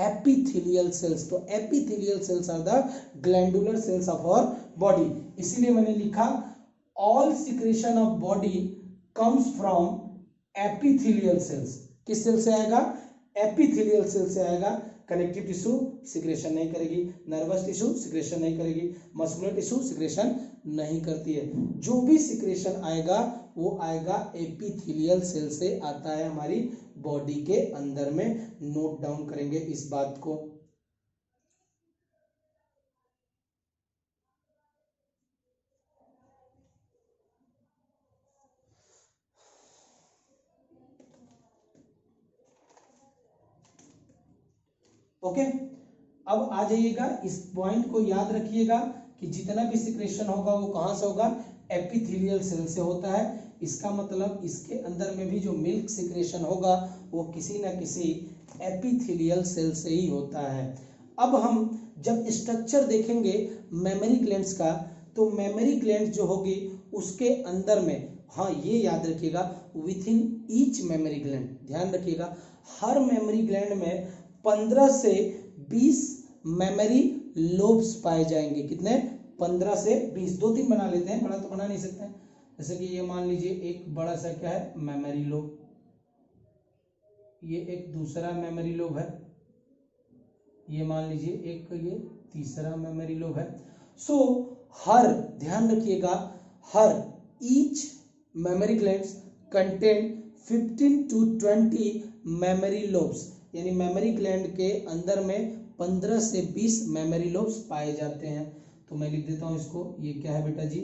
S1: एपिथेलियल सेल्स। तो epithelial cells are the glandular cells of our body, इसीलिए मैंने लिखा all secretion of body comes from epithelial cells. किस सेल से आएगा, एपिथेलियल सेल से आएगा। कनेक्टिव टिश्यू सिक्रेशन नहीं करेगी, नर्वस टिश्यू सिक्रेशन नहीं करेगी, मस्कुलर टिश्यू सिक्रेशन नहीं करती है। जो भी सिक्रेशन आएगा वो आएगा एपिथेलियल सेल से आता है हमारी बॉडी के अंदर में, नोट डाउन करेंगे इस बात को। ओके, अब आ जाइएगा, इस पॉइंट को याद रखिएगा कि जितना भी सिक्रेशन होगा वो कहां से होगा, एपिथेलियल सेल से होता है। इसका मतलब इसके अंदर में भी जो मिल्क सिक्रेशन होगा वो किसी ना किसी एपिथेलियल सेल से ही होता है। अब हम जब स्ट्रक्चर देखेंगे मेमोरी ग्लैंड्स का, तो मेमोरी ग्लैंड जो होगी उसके अंदर में, हाँ ये याद रखिएगा, with in each memory gland, ध्यान रखिएगा हर मेमोरी ग्लैंड में 15 से 20 मेमोरी लोब्स पाए जाएंगे। कितने, 15 से 20, 2-3 बना लेते हैं, बड़ा तो बना नहीं सकते हैं। जैसे कि ये मान लीजिए एक बड़ा सा क्या है, मेमोरी लोब, ये एक दूसरा मेमोरी लोब है, ये मान लीजिए एक ये तीसरा मेमोरी लोब है। सो हर, ध्यान रखिएगा, हर each mammary glands contain 15 to 20 mammary lobes, यानी मेमोरी ग्लैंड के अंदर में 15 से 20 मेमोरी लोब्स पाए जाते हैं। तो मैं लिख देता हूं इसको, ये क्या है बेटा जी,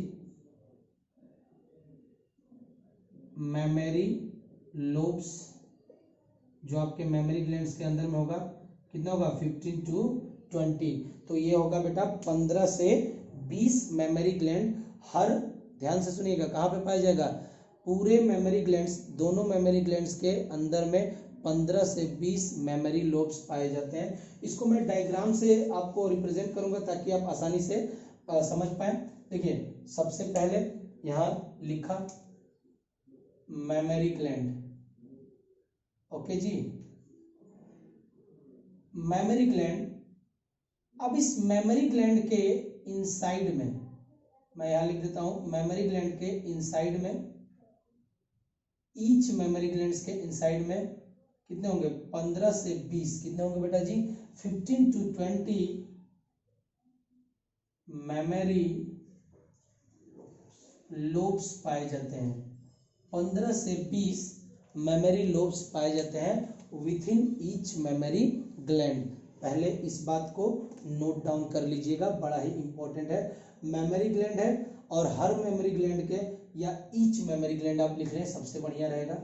S1: मेमोरी लोब्स जो आपके मेमोरी ग्लैंड्स के अंदर में होगा, कितना होगा 15 to 20। तो ये होगा बेटा 15 से 20 मेमोरी ग्लैंड हर, ध्यान से सुनिएगा, कहाँ पे पाया जाएगा, पूरे मेमोरी ग्लैंड्स, दोनों मेमोरी ग्लैंड्स के अंदर में 15 से 20 मेमोरी लोब्स पाए जाते हैं। इसको मैं डायग्राम से आपको रिप्रेजेंट करूंगा ताकि आप आसानी से समझ पाए। देखिए सबसे पहले यहाँ लिखा मेमोरी ग्लैंड, ओके जी, मेमोरी ग्लैंड। अब इस मेमोरी ग्लैंड के इनसाइड में, मैं यहां लिख देता हूं, मेमोरी ग्लैंड के इनसाइड में, ईच मेमोरी ग्लैंड्स के इनसाइड में कितने होंगे, 15 से 20, कितने होंगे बेटा जी, 15 to 20 मेमोरी लोब्स पाए जाते हैं। 15 से 20 मेमोरी लोब्स पाए जाते हैं with in each memory gland. पहले इस बात को नोट डाउन कर लीजिएगा, बड़ा ही इंपॉर्टेंट है। मेमोरी ग्लैंड है और हर मेमोरी ग्लैंड के या ईच मेमोरी ग्लैंड आप लिख रहे हैं, सबसे बढ़िया रहेगा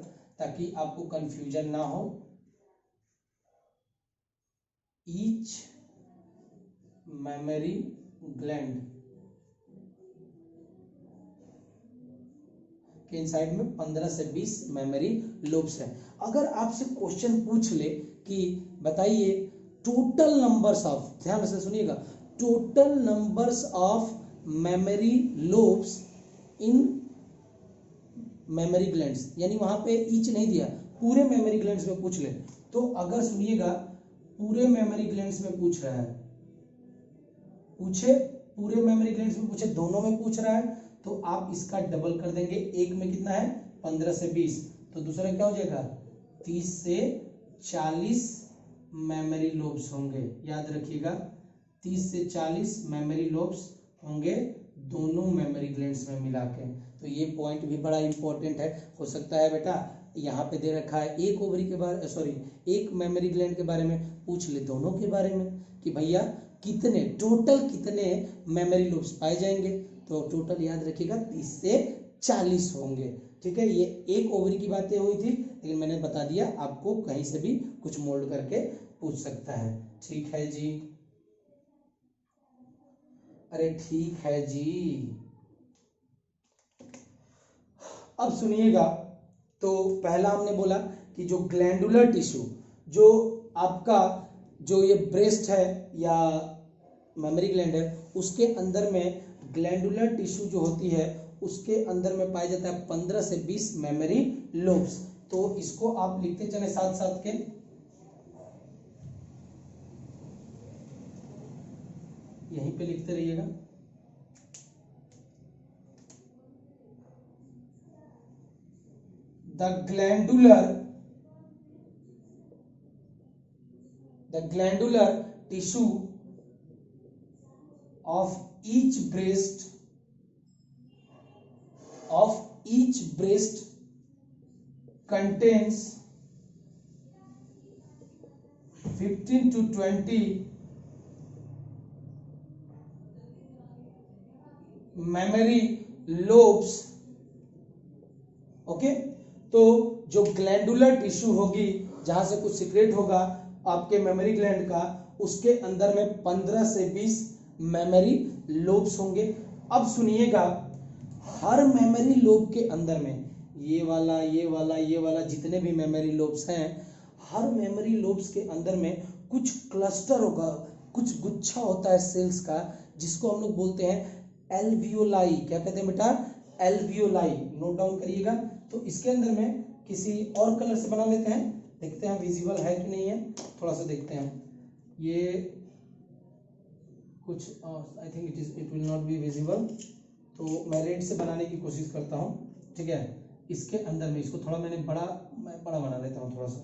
S1: ताकि आपको कंफ्यूजन ना हो। ईच मेमोरी ग्लैंड के इनसाइड में 15 से 20 मेमोरी लोब्स है। अगर आपसे क्वेश्चन पूछ ले कि बताइए टोटल नंबर्स ऑफ, ध्यान से सुनिएगा, total numbers of memory lobes in mammary glands, यानी वहां पे ईच नहीं दिया, पूरे मेमोरी ग्लैंड्स में पूछ ले, तो अगर सुनिएगा पूरे मेमोरी ग्लैंड्स में पूछ रहा है, पूछे पूरे मेमोरी ग्लैंड्स में पूछे, दोनों में पूछ रहा है, तो आप इसका डबल कर देंगे। एक में कितना है 15 से 20, तो दूसरा क्या हो जाएगा 30 से 40 मेमोरी लोब्स होंगे। याद रखिएगा 30 से 40 मेमोरी लोब्स होंगे दोनों मेमोरी ग्लैंड्स में मिला के। तो ये पॉइंट भी बड़ा इंपॉर्टेंट है। हो सकता है बेटा यहाँ पे दे रखा है एक ओवरी के बारे, सॉरी एक मेमोरी ग्लैंड के बारे में, पूछ ले दोनों के बारे में कि भैया कितने, टोटल कितने मेमोरी लोब्स पाए जाएंगे, तो टोटल याद रखिएगा 30 से 40 होंगे। ठीक है, ये एक ओवरी की बातें हुई थी, लेकिन मैंने बता दिया आपको कहीं से भी कुछ मोल्ड करके पूछ सकता है। ठीक है जी, अरे ठीक है जी। अब सुनिएगा, तो पहला हमने बोला कि जो ग्लैंडुलर टिश्यू, जो आपका जो ये ब्रेस्ट है या मेमोरी ग्लैंड है, उसके अंदर में ग्लैंडुलर टिश्यू जो होती है उसके अंदर में पाया जाता है 15 से 20 मेमोरी लोब्स। तो इसको आप लिखते चले साथ साथ के, यहीं पे लिखते रहिएगा। The glandular tissue of each breast contains 15 to 20 mammary lobes. Okay, तो जो ग्लैंडुलर टिश्यू होगी, जहां से कुछ सीक्रेट होगा आपके मेमोरी ग्लैंड का, उसके अंदर में 15 से 20 मेमोरी लोब्स होंगे। अब सुनिएगा, हर मेमोरी लोब के अंदर में ये वाला ये वाला ये वाला जितने भी मेमोरी लोब्स हैं, हर मेमोरी लोब्स के अंदर में कुछ क्लस्टर होगा, कुछ गुच्छा होता है सेल्स का, जिसको हम लोग बोलते हैं एल्वियोलाई। क्या कहते हैं बेटा, एल्वियोलाई। नोट डाउन करिएगा। तो इसके अंदर में किसी और कलर से बना लेते हैं, देखते हैं विजिबल है कि नहीं है, थोड़ा सा देखते हैं। ये कुछ I think it will not be visible, तो मैं रेड से बनाने की कोशिश करता हूँ। ठीक है, इसके अंदर में इसको थोड़ा मैं बड़ा बना लेता हूँ, थोड़ा सा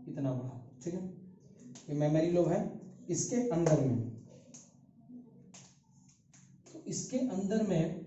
S1: इतना बड़ा। ठीक है, ये मेमोरी लोब है, इसके अंदर में, तो इसके अंदर में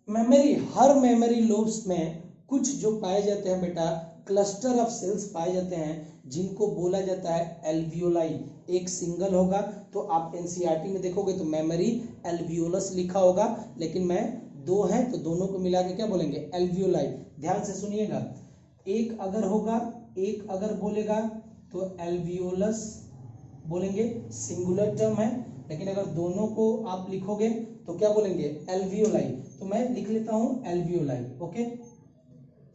S1: मेमोरी, हर मेमोरी लोब्स में कुछ जो पाए जाते हैं बेटा क्लस्टर ऑफ सेल्स पाए जाते हैं जिनको बोला जाता है एल्वियोलाई। एक सिंगल होगा तो आप एनसीईआरटी में देखोगे तो मेमोरी एल्वियोलस लिखा होगा, लेकिन मैं दो हैं तो दोनों को मिला के क्या बोलेंगे एल्वियोलाई। ध्यान से सुनिएगा, एक अगर होगा, एक अगर बोलेगा तो एल्वियोलस बोलेंगे, सिंगुलर टर्म है। लेकिन अगर दोनों को आप लिखोगे तो क्या बोलेंगे एल्वियोलाई। तो मैं लिख लेता हूं एल्वियोलाई, ओके।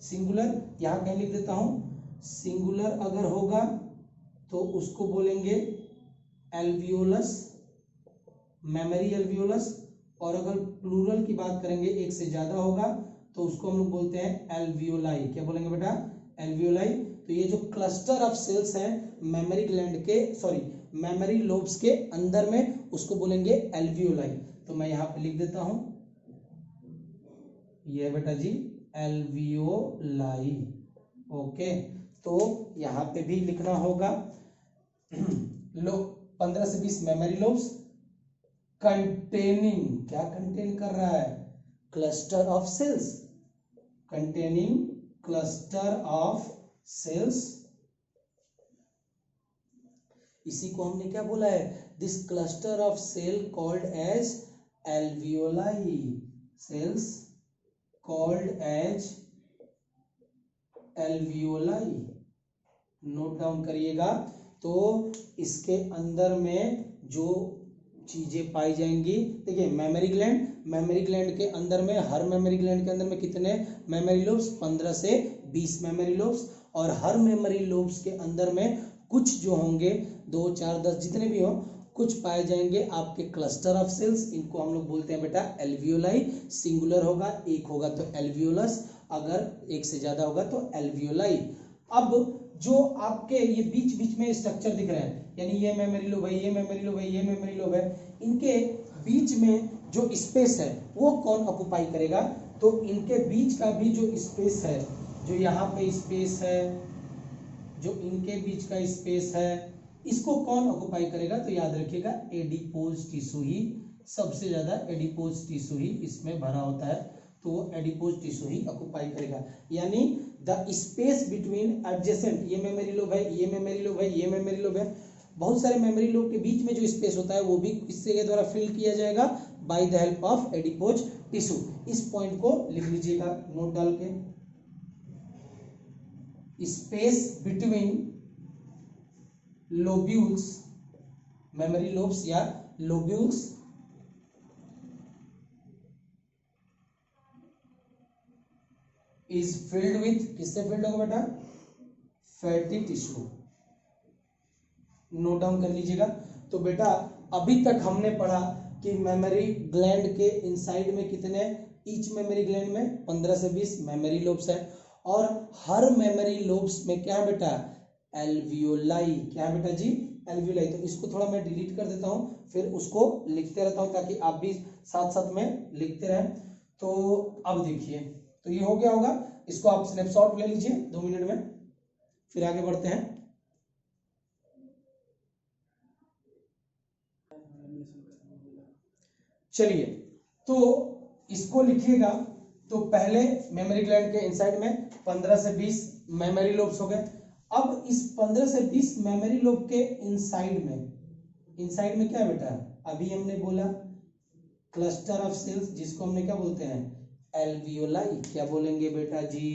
S1: सिंगुलर यहां कहीं लिख देता हूं, सिंगुलर अगर होगा तो उसको बोलेंगे एल्वियोलस, मेमोरी एल्वियोलस। और अगर प्लूरल की बात करेंगे, एक से ज्यादा होगा तो उसको हम लोग बोलते हैं एल्वियोलाई। क्या बोलेंगे बेटा एल्वियोलाई। तो ये जो क्लस्टर ऑफ सेल्स हैं मेमोरी ग्लैंड के, सॉरी मेमोरी लोब्स के अंदर में, उसको बोलेंगे एल्वियोलाई। तो मैं यहाँ पे लिख देता हूं, ये बेटा जी एल्वियोलाई, ओके। तो यहाँ पे भी लिखना होगा लो 15 से 20 मेमोरी लोब्स कंटेनिंग, क्या कंटेन कर रहा है cluster of cells, containing cluster of cells. इसी को हमने क्या बोला है, this cluster of cell called as alveoli, cells called as alveoli. Note down करिएगा। तो इसके अंदर में जो चीजें पाई जाएंगी, देखिए मेमोरी ग्लैंड, मेमोरी ग्लैंड के अंदर में, हर मेमोरी ग्लैंड के अंदर में कितने मेमोरी लोब्स, 15 से 20 मेमोरी लोब्स। और हर मेमोरी लोब्स के अंदर में कुछ जो होंगे 2, 4, 10 जितने भी हो, कुछ पाए जाएंगे आपके क्लस्टर ऑफ सेल्स। इनको हम लोग बोलते हैं बेटा एल्वियोलाई। सिंगुलर होगा, एक होगा तो एल्वियोलस, अगर एक से ज्यादा होगा तो एल्वियोलाई। अब जो आपके ये बीच बीच में स्ट्रक्चर दिख रहा है, यानी ये मेमोरी लोब है, ये मेमोरी लोब है, ये मेमोरी लोब है, इनके बीच में जो स्पेस है वो कौन ऑक्युपाई करेगा। तो इनके बीच का भी जो स्पेस है, जो यहाँ पे स्पेस है, जो इनके बीच का स्पेस है, इसको कौन ऑक्युपाई करेगा। तो याद रखिएगा एडिपोज टिश्यू ही, सबसे ज्यादा एडिपोज टिश्यू ही इसमें भरा होता है, तो वो एडिपोज टिश्यू ही ऑक्युपाई करेगा। यानी द स्पेस बिटवीन एडजेसेंट, ये मेमोरी लोब है, ये मेमोरी लोब है, ये मेमोरी लोब है, बहुत सारे मेमोरी लोब के बीच में जो स्पेस होता है वो भी इससे के द्वारा फिल किया जाएगा bye the help of adipose tissue. इस पॉइंट को लिख लीजिएगा नोट डाल के, space between lobules, memory lobes या लोब्यूल्स इज फिल्ड विथ, किससे फिल्ड होगा बेटा फैटी टिश्यू। नोट डाउन कर लीजिएगा। तो बेटा अभी तक हमने पढ़ा कि मेमोरी ग्लैंड के इनसाइड में कितने, ईच मेमोरी ग्लैंड में 15 से 20 मेमोरी लोब्स है, और हर मेमोरी लोब्स में क्या है बेटा एल्वियोलाई। क्या है बेटा जी एल्वियोलाई। तो इसको थोड़ा मैं डिलीट कर देता हूं, फिर उसको लिखते रहता हूं ताकि आप भी साथ साथ में लिखते रहें। तो अब देखिए, तो ये हो गया होगा, इसको आप स्नैपशॉट ले लीजिए 2 मिनट में, फिर आगे बढ़ते हैं। चलिए, तो इसको लिखिएगा। तो पहले मेमोरी ग्लैंड के इनसाइड में 15 से 20 मेमोरी लोब्स हो गए। अब इस 15 से 20 मेमोरी लोब के इनसाइड में क्या है बेटा, अभी हमने बोला क्लस्टर ऑफ सेल्स, जिसको हमने क्या बोलते हैं एल्वियोलाई। क्या बोलेंगे बेटा जी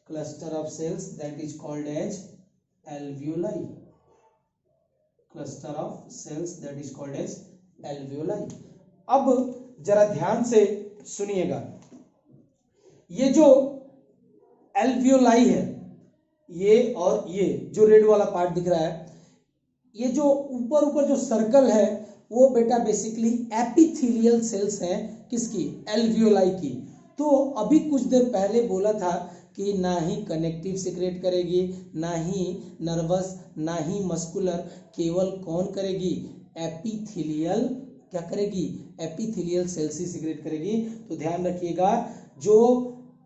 S1: cluster of cells, that is called as alveoli, cluster of cells that is called as alveoli. अब जरा ध्यान से सुनिएगा, ये जो एल्वियोलाई है, ये और ये जो रेड वाला पार्ट दिख रहा है, ये जो ऊपर ऊपर जो सर्कल है वो बेटा बेसिकली एपिथेलियल सेल्स हैं, किसकी एल्वियोलाई की। तो अभी कुछ देर पहले बोला था कि ना ही कनेक्टिव सिक्रेट करेगी, ना ही नर्वस, ना ही मस्कुलर, केवल कौन करेगी एपिथेलियल, क्या करेगी एपिथेलियल सेल्स ही सिक्रेट करेगी। तो ध्यान रखिएगा, जो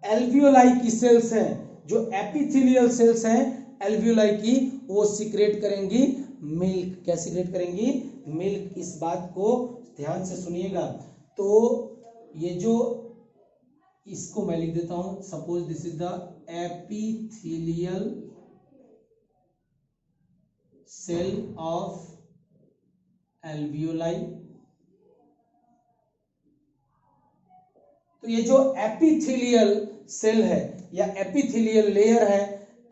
S1: एल्वियोलाई की सेल्स हैं, जो एपिथेलियल सेल्स हैं एल्वियोलाई की, वो सिक्रेट करेंगी मिल्क। क्या सिक्रेट करेंगी मिल्क। इस बात को ध्यान से सुनिएगा। तो ये जो इसको मैं लिख देता हूं, suppose this is the epithelial cell of alveoli. तो ये जो एपिथेलियल सेल है या एपिथेलियल लेयर है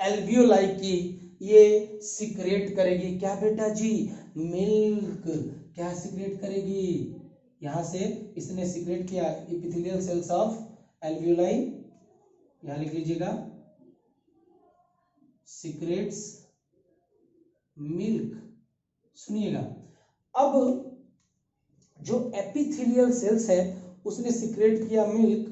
S1: एल्वियोलाई की, ये सिक्रेट करेगी क्या बेटा जी? मिल्क। क्या सिक्रेट करेगी? यहां से इसने सिक्रेट किया एपिथेलियल सेल्स ऑफ एल्वियोलाई, यहां लिख लीजिएगा सीक्रेट्स मिल्क। सुनिएगा, अब जो एपिथेलियल सेल्स है उसने सिक्रेट किया मिल्क।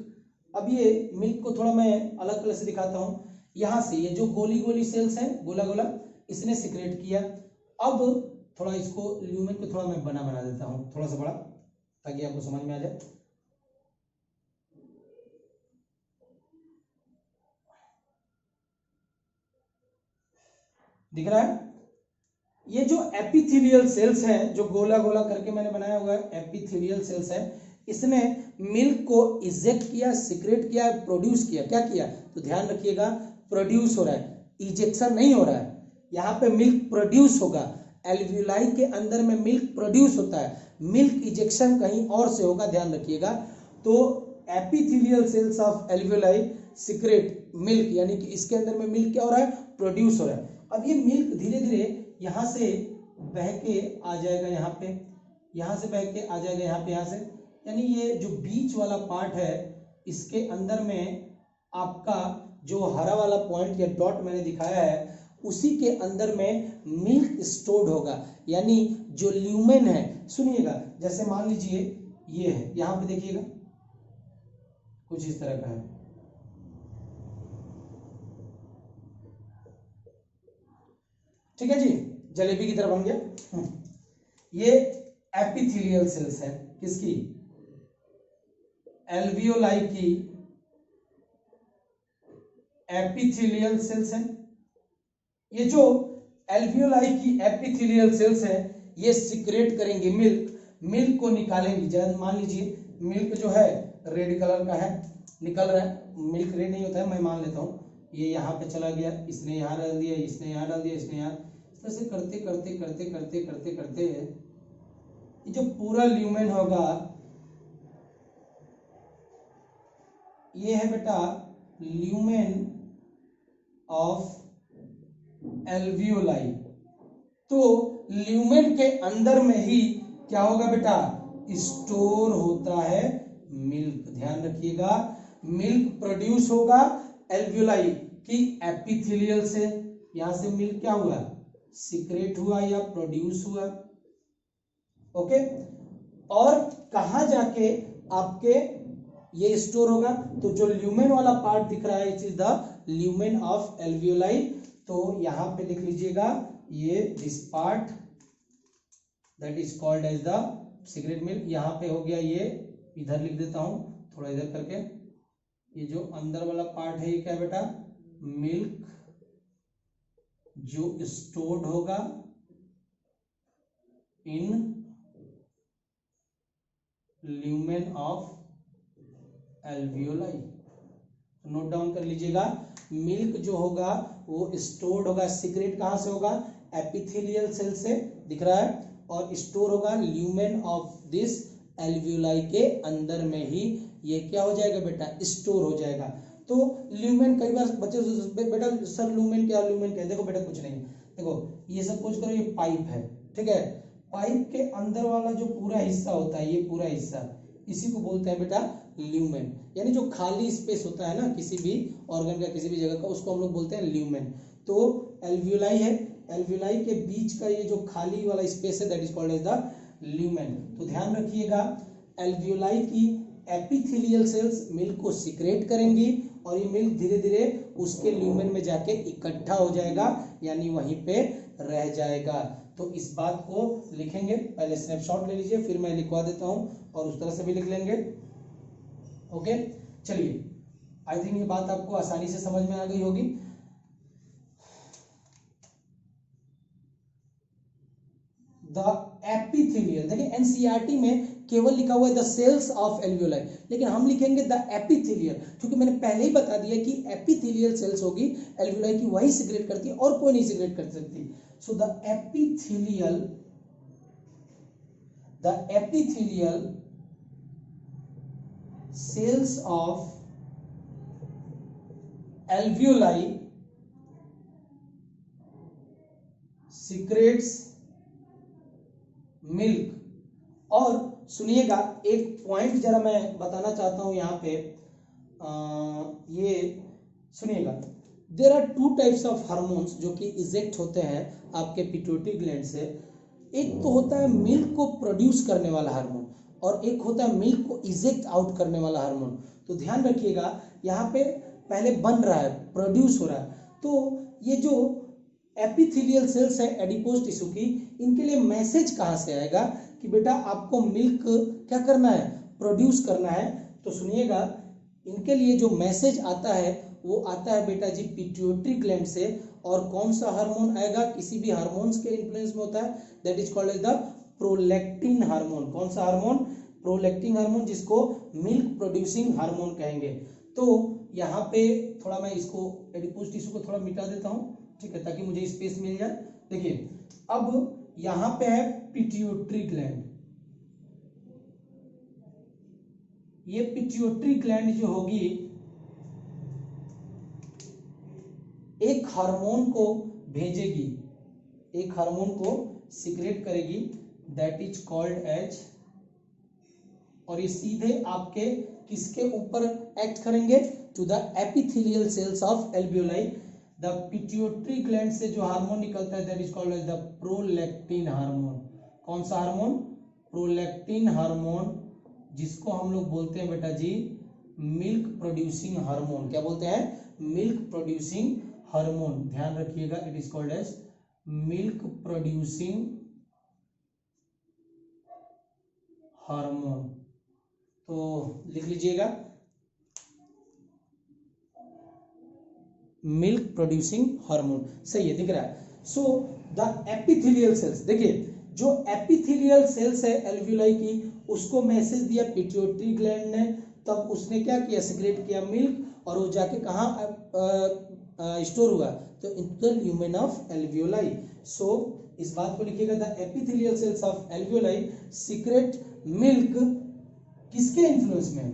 S1: अब ये मिल्क को थोड़ा मैं अलग कलर से दिखाता हूं। यहां से ये जो गोली गोली सेल्स है, गोला गोला, इसने सिक्रेट किया। अब थोड़ा इसको ल्यूमेन को थोड़ा मैं बना देता हूं, थोड़ा सा बड़ा, ताकि आपको समझ में आ जाए। दिख रहा है? ये जो एपिथेलियल सेल्स हैं, जो गोला गोला करके मैंने बनाया हुआ है, एपिथेलियल सेल्स है, इसने मिल्क को इजेक्ट किया, सिक्रेट किया, प्रोड्यूस किया। क्या किया? तो ध्यान रखिएगा, प्रोड्यूस हो रहा है, इजेक्शन नहीं हो रहा है। यहाँ पे मिल्क प्रोड्यूस होगा, एल्वियोलाई के अंदर में मिल्क प्रोड्यूस होता है, मिल्क इजेक्शन कहीं और से होगा, ध्यान रखिएगा। तो epithelial cells of alveoli secrete milk, यानी कि इसके अंदर में मिल्क क्या हो रहा है? प्रोड्यूस हो रहा है। अब ये मिल्क धीरे धीरे यहां से बह के आ जाएगा, यहाँ पे, यहां से बह के आ जाएगा यहाँ पे, यहां से, यानी ये जो बीच वाला पार्ट है इसके अंदर में आपका जो हरा वाला पॉइंट या डॉट मैंने दिखाया है, उसी के अंदर में मिल्क स्टोर्ड होगा। यानी जो ल्यूमेन है, सुनिएगा, जैसे मान लीजिए ये है, यहां पे देखिएगा कुछ इस तरह का है, ठीक है जी, जलेबी की तरह बन गया। ये एपिथेलियल सेल्स है, किसकी? एल्वियोलाई की एपिथेलियल सेल्स है। ये जो एल्वियोलाई की एपिथेलियल सेल्स है, ये सिक्रेट करेंगे मिल्क, मिल्क को निकालेंगे। जैसे मान लीजिए मिल्क जो है रेड कलर का है, निकल रहा है, मिल्क रेड नहीं होता है, मैं मान लेता हूं, ये यहाँ पे चला गया, इसने यहाँ डाल दिया, इसने यहाँ डाल दिया, इसने यहाँ, इस तरह से करते करते करते करते करते करते ये जो पूरा ल्यूमेन होगा, ये है बेटा ल्यूमेन ऑफ एल्वियोलाई। तो ल्यूमेन के अंदर में ही क्या होगा बेटा? स्टोर होता है मिल्क। ध्यान रखिएगा, मिल्क प्रोड्यूस होगा एल्वियोलाई की एपिथेलियल से, यहां से मिल्क क्या हुआ? सिक्रेट हुआ या प्रोड्यूस हुआ। ओके, और कहां जाके आपके ये स्टोर होगा? तो जो ल्यूमेन वाला पार्ट दिख रहा है, it is the lumen of alveoli. तो यहां पे लिख लीजिएगा, ये this part that is called as the secret milk. यहां पे हो गया, ये इधर लिख देता हूं थोड़ा इधर करके, ये जो अंदर वाला पार्ट है, ये क्या बेटा? मिल्क जो स्टोर्ड होगा in lumen of alveoli. Note down कर लीजिएगा, मिल्क जो होगा वो स्टोर्ड होगा, सीक्रेट कहां से होगा? एपिथेलियल सेल से, दिख रहा है, और स्टोर होगा ल्यूमेन ऑफ दिस एल्वियोलाई के अंदर में ही। ये क्या हो जाएगा बेटा? स्टोर हो जाएगा। तो ल्यूमेन, कई बार बच्चे बेटा सर ल्यूमेन क्या, ल्यूमेन क्या? देखो बेटा कुछ नहीं, देखो ये सपोज करो ये पाइप है, ठीक है, पाइप के अंदर वाला जो पूरा हिस्सा होता है, ये पूरा हिस्सा, इसी को बोलते हैं बेटा ल्यूमेन। यानी जो खाली स्पेस होता है ना किसी भी ऑर्गन का, किसी भी जगह का, उसको हम लोग बोलते हैं ल्यूमेन। तो एल्वियोलाई है, एल्वियोलाई के बीच का ये जो खाली वाला स्पेस है, that is called as the lumen. तो ध्यान रखिएगा, एल्वियोलाई की एपिथेलियल सेल्स मिल्क को सिक्रेट करेंगी और ये मिल्क धीरे धीरे उसके ल्यूमेन में जाके इकट्ठा हो जाएगा, यानी वहीं पे रह जाएगा। तो इस बात को लिखेंगे, पहले स्नैपशॉट ले लीजिए, फिर मैं लिखवा देता हूं और उस तरह से भी लिख लेंगे। ओके, चलिए, आई थिंक ये बात आपको आसानी से समझ में आ गई होगी। द देखिए एनसीईआरटी में केवल लिखा हुआ है द सेल्स ऑफ एल्वियोलाई, लेकिन हम लिखेंगे द एपिथेलियल, क्योंकि मैंने पहले ही बता दिया कि एपिथेलियल सेल्स होगी एल्वियोलाई की, वही सिक्रेट करती है और कोई नहीं सिक्रेट कर सकती। So the epithelial cells of alveoli secrets milk. और सुनिएगा एक पॉइंट जरा मैं बताना चाहता हूं यहां पे, ये सुनिएगा, there are two types of hormones जो कि इजेक्ट होते हैं आपके पिट्यूटरी ग्लैंड से। एक तो होता है मिल्क को प्रोड्यूस करने वाला हार्मोन और एक होता है मिल्क को इजेक्ट आउट करने वाला हार्मोन। तो ध्यान रखिएगा यहाँ पे पहले बन रहा है, प्रोड्यूस हो रहा है, तो ये जो एपिथेलियल सेल्स है एडिपोज टिश्यू की, इनके लिए मैसेज कहाँ से आएगा कि बेटा आपको मिल्क क्या करना है, प्रोड्यूस करना है। तो सुनिएगा इनके लिए जो मैसेज आता है वो आता है बेटा जी पिट्यूटरी ग्लैंड से। और कौन सा हार्मोन आएगा, किसी भी हार्मोन्स के इन्फ्लुएंस में होता है, that is called as the prolactin hormone. कौन सा हार्मोन, प्रोलैक्टिन हार्मोन, जिसको मिल्क प्रोड्यूसिंग हार्मोन कहेंगे। तो यहाँ पे थोड़ा मैं इसको एडिपोज टिश्यू को थोड़ा मिटा देता हूँ, ठीक है, ताकि मुझे स्पेस मिल जाए। देखिए अब यहाँ पे है पिट्यूटरी ग्लैंड, ये पिट्यूटरी ग्लैंड जो होगी एक हार्मोन को भेजेगी, एक हार्मोन को सीक्रेट करेगी, दैट इज कॉल्ड एज, और ये सीधे आपके किसके ऊपर एक्ट करेंगे, to the epithelial cells of alveoli. The pituitary gland से जो हार्मोन निकलता है that is called as the prolactin hormone. कौन सा हार्मोन, प्रोलैक्टिन हार्मोन, जिसको हम लोग बोलते हैं बेटा जी मिल्क प्रोड्यूसिंग हार्मोन। क्या बोलते हैं, मिल्क प्रोड्यूसिंग हार्मोन। ध्यान रखिएगा, it is called as milk producing hormone. तो लिख लीजिएगा मिल्क प्रोड्यूसिंग हार्मोन, सही है, दिख रहा है। सो द एपिथेलियल सेल्स, देखिए जो एपिथेलियल सेल्स है एल्वियोलाई की, उसको मैसेज दिया पिट्यूटरी ग्लैंड ने, तब उसने क्या किया, सिक्रेट किया मिल्क, और वो जाके कहाँ स्टोर हुआ, तो in the lumen of alveoli. So इस बात को लिखिएगा, the epithelial cells of alveoli secrete milk किसके इन्फ्लुएंस में,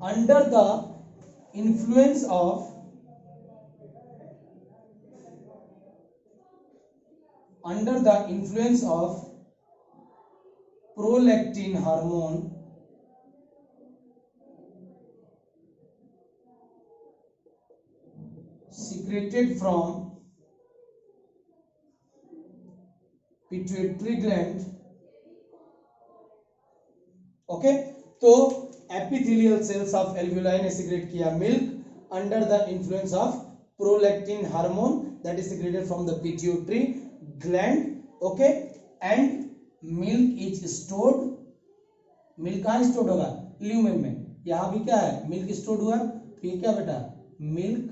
S1: under the influence of, under the influence of prolactin hormone secreted from pituitary gland। Okay, तो एपिथेलियल सेल्स ऑफ एल्वियोलाई ने सिक्रेट किया milk under the influence of prolactin hormone that is secreted from the pituitary gland. Okay, and milk is stored, milk कहाँ स्टोर्ड होगा, ल्यूमेन में। यहां भी क्या है, मिल्क स्टोर्ड हुआ, तो ये क्या बेटा, मिल्क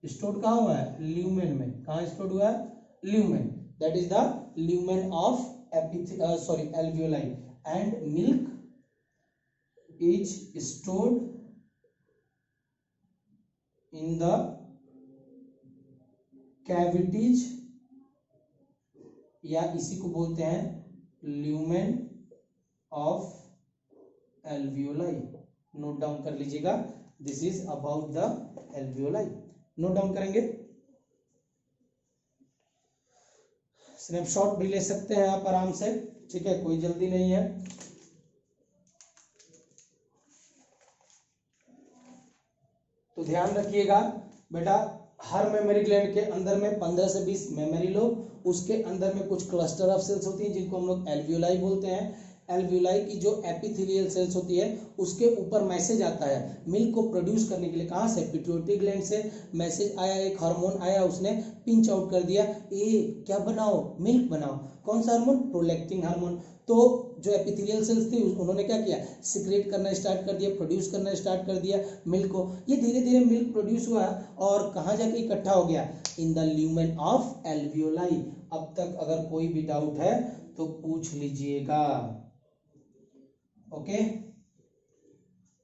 S1: स्टोर्ड कहाँ हुआ है, ल्यूमेन में। कहाँ स्टोर्ड हुआ है, lumen, that is the lumen of alveoli. And milk is stored in the cavities, या इसी को बोलते हैं lumen of alveoli. Note down कर लीजिएगा, this is about the alveoli. Note down करेंगे, स्नैपशॉट भी ले सकते हैं आप आराम से, ठीक है, कोई जल्दी नहीं है। तो ध्यान रखिएगा बेटा, हर मेमोरी ग्लैंड के अंदर में 15 से 20 मेमोरी लोब, उसके अंदर में कुछ क्लस्टर ऑफ सेल्स होती हैं जिनको हम लोग एल्वियोलाई बोलते हैं। एल्वियोलाई की जो एपिथेलियल सेल्स होती है उसके ऊपर मैसेज आता है मिल्क को प्रोड्यूस करने के लिए। कहाँ से, पिट्यूटरी ग्लैंड से मैसेज आया, एक हार्मोन आया, उसने पिंच आउट कर दिया, ए क्या बनाओ, मिल्क बनाओ। कौन सा हार्मोन, प्रोलैक्टिन हार्मोन। तो जो एपिथेलियल सेल्स थी उन्होंने क्या किया, सिक्रेट करना स्टार्ट कर दिया, प्रोड्यूस करना स्टार्ट कर दिया मिल्क को। ये धीरे धीरे मिल्क प्रोड्यूस हुआ और कहाँ जाके इकट्ठा हो गया, इन द ल्यूमेन ऑफ एल्वियोलाई। अब तक अगर कोई भी डाउट है तो पूछ लीजिएगा। ओके,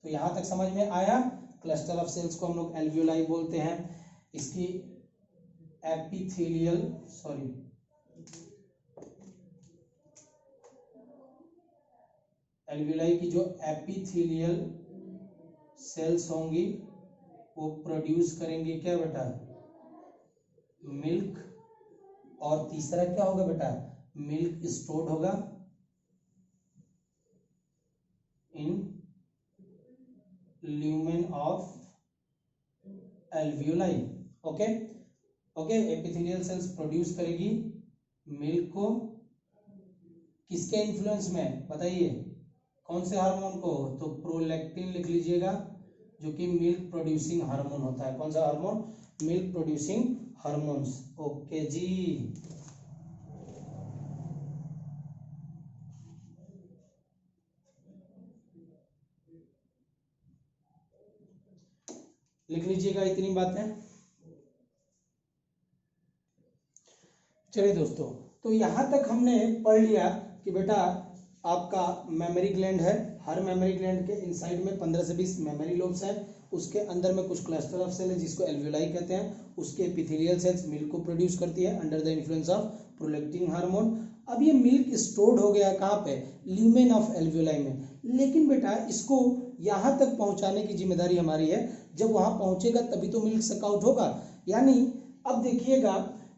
S1: तो यहां तक समझ में आया। क्लस्टर ऑफ सेल्स को हम लोग एल्वियोलाई बोलते हैं। इसकी एपिथेलियल एल्वियोलाई की जो एपिथेलियल सेल्स होंगी वो प्रोड्यूस करेंगे क्या बेटा, मिल्क। और तीसरा क्या होगा बेटा, मिल्क स्टोर्ड होगा in lumen of alveoli. Okay okay, epithelial cells produce करेगी मिल्क को, किसके इन्फ्लुएंस में बताइए, कौन से हार्मोन को, तो प्रोलैक्टिन लिख लीजिएगा, जो कि मिल्क प्रोड्यूसिंग हार्मोन होता है। कौन सा hormone, milk producing hormones. Okay जी, लिख लीजिएगा इतनी बातें। चलिए दोस्तों, तो यहां तक हमने पढ़ लिया कि बेटा आपका मेमोरी ग्लैंड है। हर मेमोरी ग्लैंड के इनसाइड में 15 से 20 मेमोरी लोब्स हैं। उसके अंदर में कुछ क्लस्टर ऑफ सेल है जिसको एल्वियोलाई कहते हैं। उसके एपिथेलियल सेल्स मिल्क को प्रोड्यूस करती है under the influence of prolactin hormone. अब ये मिल्क स्टोर्ड हो गया कहाँ पे, ल्यूमेन ऑफ एल्वियोलाई में। लेकिन बेटा इसको यहाँ तक पहुँचाने की जिम्मेदारी हमारी है। जब वहाँ पहुँचेगा तभी तो मिल्क सक आउट होगा। यानी अब देखिएगा,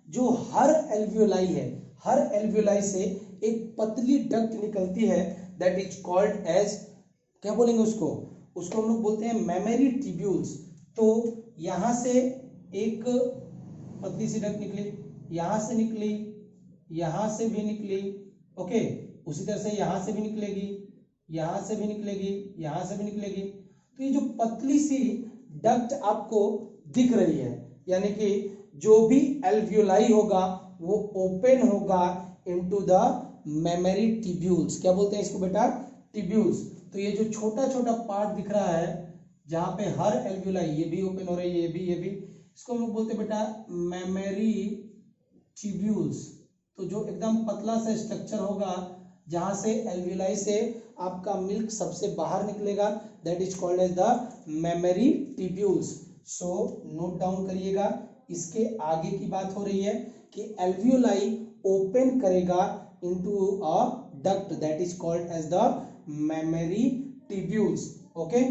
S1: जो हर एल्वियोलाई है, हर एल्वियोलाई से एक पतली डक्ट निकलती है, दैट इज कॉल्ड एज, क्या बोलेंगे उसको, उसको हम लोग बोलते हैं मेमोरी ट्यूब्यूल्स। तो यहां से एक पतली सी डक्ट निकली, यहां से निकली, यहां से भी निकली। ओके, उसी तरह से यहां से भी निकलेगी, यहां से भी निकलेगी, यहां से भी निकलेगी। तो ये जो पतली सी डक्ट आपको दिख रही है, यानी कि जो भी एल्वियोलाई होगा वो ओपन होगा इनटू द मेमोरी ट्यूब्यूल्स। क्या बोलते हैं इसको बेटा, ट्यूब्यूल्स। तो ये जो छोटा छोटा पार्ट दिख रहा है जहां पे हर एल्वियोलाई, ये भी ओपन हो रही है, ये भी, इसको हम लोग बोलते हैं बेटा मेमोरी ट्यूब्यूल्स। तो जो एकदम पतला सा स्ट्रक्चर होगा जहां से एल्वियोलाई से आपका मिल्क सबसे बाहर निकलेगा, that is called as the mammary tubules. So note down करिएगा, इसके आगे की बात हो रही है कि एल्वियोलाई ओपन करेगा into a duct, that is called as the mammary tubules. Okay,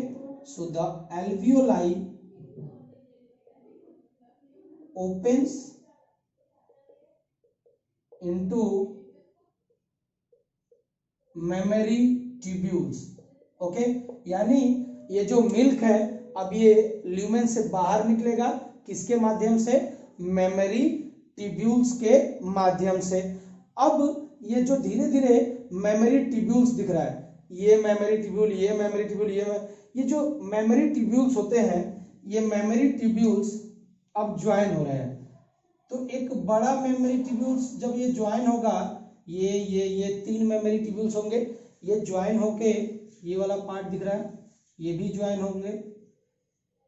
S1: so the alveoli opens into mammary tubules. Okay, यानी ये जो मिल्क है अब ये ल्यूमेन से बाहर निकलेगा, किसके माध्यम से, मेमोरी ट्यूब्यूल्स के माध्यम से। अब ये जो धीरे धीरे मेमोरी ट्यूब्यूल्स दिख रहा है, ये मेमोरी ट्यूब्यूल, ये मेमोरी ट्यूब्यूल, ये जो मेमोरी ट्यूब्यूल्स होते हैं, ये मेमोरी ट्यूब्यूल्स अब ज्वाइन हो रहे हैं। तो एक बड़ा मेमोरी ट्यूब्यूल्स जब ये ज्वाइन होगा, ये 3 मेमोरी ट्यूब्यूल्स होंगे, ये ज्वाइन होके, ये वाला पार्ट दिख रहा है, ये भी ज्वाइन होंगे।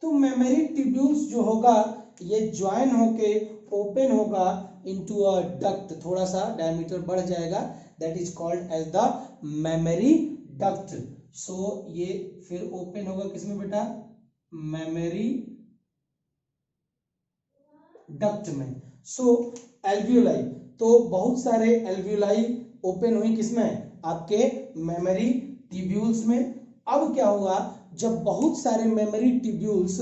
S1: तो मेमोरी ट्यूब्यूल्स जो होगा ये ज्वाइन होके ओपन होगा इनटू अ डक्ट, थोड़ा सा डायमीटर बढ़ जाएगा, that is called as the mammary duct. So ये फिर ओपन होगा किसमें बेटा, मेमोरी डक्ट में। सो एल्वियोलाई, तो बहुत सारे एल्वियोलाई ओपन हुई किसमें, आपके मेमोरी ट्यूब्यूल्स में। अब क्या हुआ, जब बहुत सारे मेमोरी ट्यूब्यूल्स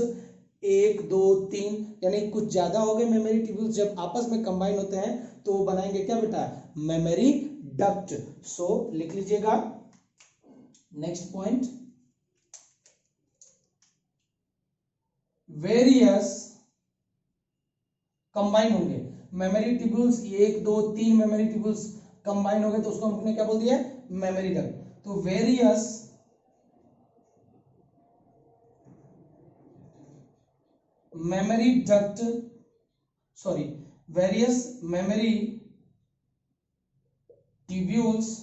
S1: 1 2 3 यानी कुछ ज्यादा हो गए मेमोरी ट्यूब्यूल्स, जब आपस में कंबाइन होते हैं तो वो बनाएंगे क्या बेटा, मेमोरी डक्ट। सो लिख लीजिएगा नेक्स्ट पॉइंट, वेरियस कंबाइन होंगे mammary tubules, 1 2 3 memory tubules combine हो गए तो उसको हमने क्या बोल दिया, मेमोरी डक्ट। तो various mammary duct, sorry, various mammary tubules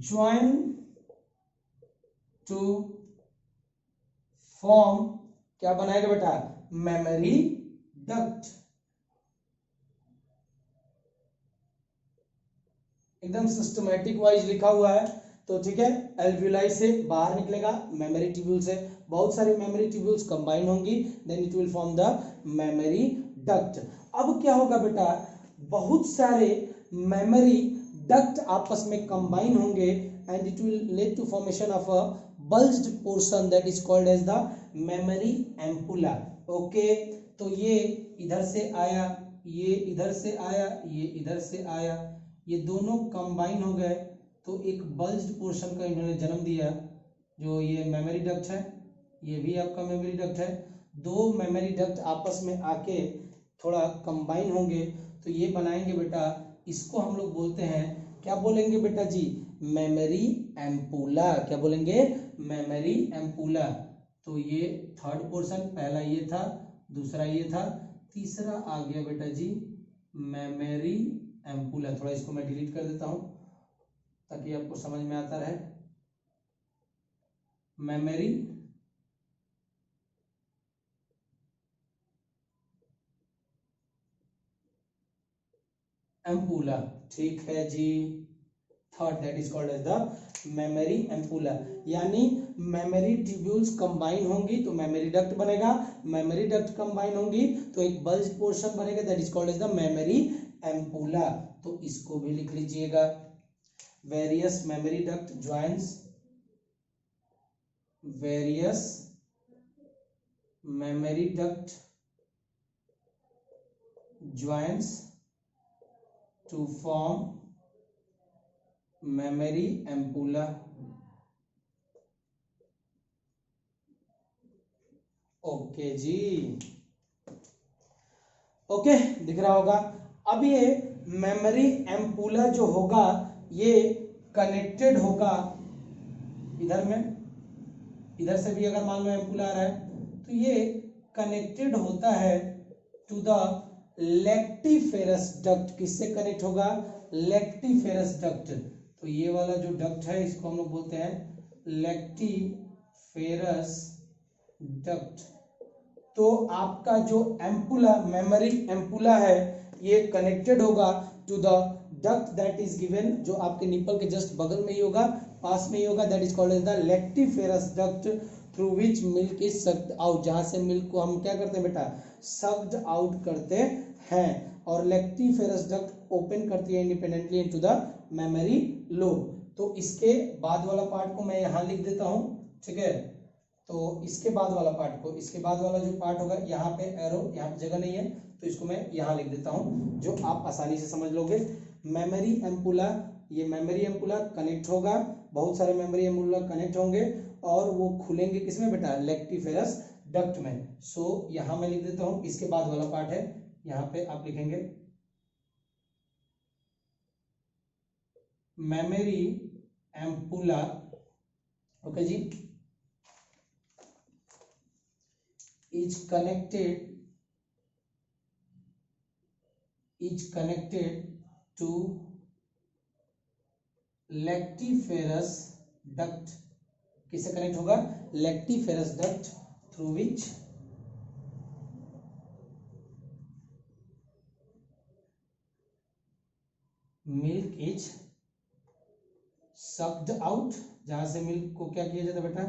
S1: join to form क्या बनाएगा बेटा, मेमोरी डक्ट। एकदम सिस्टमैटिक वाइज लिखा हुआ है। तो ठीक है, एल्वियोलाई से बाहर निकलेगा, मेमोरी ट्यूब्यूल से बहुत सारी मेमोरी ट्यूब्यूल्स कंबाइन होंगी, then it will form the mammary duct. अब क्या होगा बेटा, बहुत सारे मेमोरी डक्ट आपस में कंबाइन होंगे and it will lead to formation of a bulged portion that is called as the mammary ampulla. Okay, तो ये इधर से आया, ये इधर से आया, ये इधर से आया, ये दोनों कंबाइन हो गए तो एक बल्ज्ड पोर्शन का इन्होंने जन्म दिया, जो ये मेमोरी डक्ट है, ये भी आपका मेमोरी डक्ट है। दो मेमोरी डक्ट आपस में आके थोड़ा कंबाइन होंगे तो ये बनाएंगे बेटा, इसको हम लोग बोलते हैं, क्या बोलेंगे बेटा जी, मेमोरी एम्पुला। क्या बोलेंगे, मेमोरी एम्पुला। तो ये थर्ड पोर्शन, पहला ये था, दूसरा ये था, तीसरा आ गया बेटा जी मेमोरी एम्पुला। थोड़ा इसको मैं डिलीट कर देता हूं ताकि आपको समझ में आता रहे। मेमोरी एम्पुला, ठीक है जी। Third that is called as the mammary ampulla, यानी मेमोरी ट्यूब्यूल्स कंबाइन होंगी तो मेमोरी डक्ट बनेगा, मेमोरी डक्ट कंबाइन होंगी तो एक बल्ज पोर्शन बनेगा that is called as the mammary ampulla. तो इसको भी लिख लीजिएगा, various mammary duct joins, various mammary duct joins to form memory ampulla। Okay जी, ओके दिख रहा होगा। अब ये मेमोरी एम्पुला जो होगा ये कनेक्टेड होगा इधर में, इधर से भी अगर मान लो एम्पुला आ रहा है तो ये कनेक्टेड होता है टू द लेक्टिफेरस डक्ट। किससे कनेक्ट होगा, लेक्टिफेरस डक्ट। तो ये वाला जो डक्ट है इसको हम लोग बोलते हैं लेक्टिफेरस डक्ट। तो आपका जो एम्पुला, मेमोरी एम्पुला है, ये कनेक्टेड होगा to the duct that is given, जो आपके निपल के जस्ट बगल में ही होगा, पास में ही होगा, that is called as the lactiferous duct through which milk is sucked out. जहां से मिल्क को हम क्या करते हैं बेटा, सक्ड आउट करते हैं। और लेक्टिफेरस डक्ट ओपन करती है independently into the memory lobe. तो इसके बाद वाला पार्ट को मैं यहां लिख देता हूं, ठीक है। तो इसके बाद वाला पार्ट को, इसके बाद वाला जो पार्ट होगा, यहाँ पे एरो, यहाँ पे जगह नहीं है तो इसको मैं यहाँ लिख देता हूँ, जो आप आसानी से समझ लोगे। मेमोरी एम्पुला, ये मेमोरी एम्पुला कनेक्ट होगा, बहुत सारे मेमोरी एम्पुला कनेक्ट होंगे और वो खुलेंगे किसमें बेटा, लेक्टिफेरस डक्ट में। सो यहाँ मैं लिख देता हूँ, इसके बाद वाला पार्ट है, यहाँ पे आप लिखेंगे मेमोरी एम्पुला। ओके जी, is connected to lactiferous duct। किससे कनेक्ट होगा, lactiferous duct through which milk is sucked out। जहां से मिल्क को क्या किया जाता है बेटा,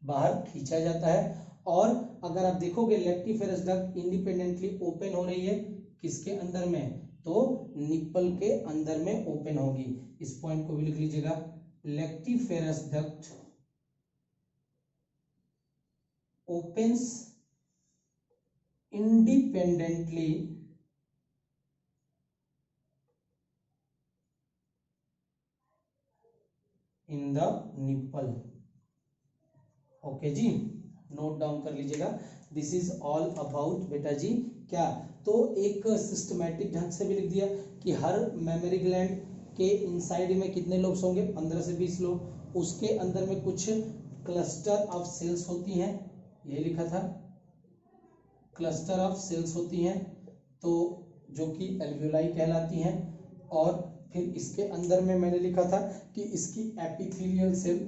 S1: बाहर खींचा जाता है। और अगर आप देखोगे लेक्टिफेरस डक्ट इंडिपेंडेंटली ओपन हो रही है, किसके अंदर में, तो निप्पल के अंदर में ओपन होगी। इस पॉइंट को भी लिख लीजिएगा, lactiferous duct opens independently in the nipple. Okay जी, नोट डाउन कर लीजिएगा। दिस इज ऑल अबाउट बेटा जी क्या, तो एक सिस्टमैटिक ढंग से भी लिख दिया कि हर मेमोरी ग्लैंड के इनसाइड में कितने लोब्स होंगे, 15 से 20 लोब। उसके अंदर में कुछ क्लस्टर ऑफ सेल्स होती हैं, ये लिखा था, क्लस्टर ऑफ सेल्स होती हैं, तो जो कि एल्वियोलाई कहलाती हैं। और फिर इसके अंदर में मैंने लिखा था कि इसकी एपिथेलियल सेल,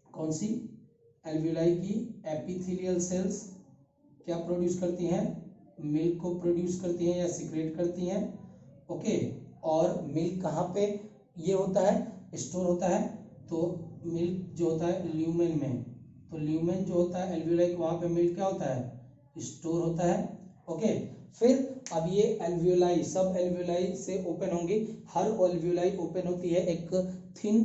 S1: कौन सी, एल्वियोलाई की एपिथेलियल सेल्स क्या प्रोड्यूस करती हैं, मिल्क को प्रोड्यूस करती हैं या सीक्रेट करती हैं। ओके, और मिल्क कहाँ पे ये होता है, स्टोर होता है, तो मिल्क जो होता है ल्यूमेन में, तो ल्यूमेन जो होता है एल्वियोलाई, वहाँ पे मिल्क क्या होता है, स्टोर होता है। ओके, फिर अब ये एल्वियोलाई सब एल्वियोलाई से ओपन होंगी, हर एल्वियोलाई ओपन होती है एक थिन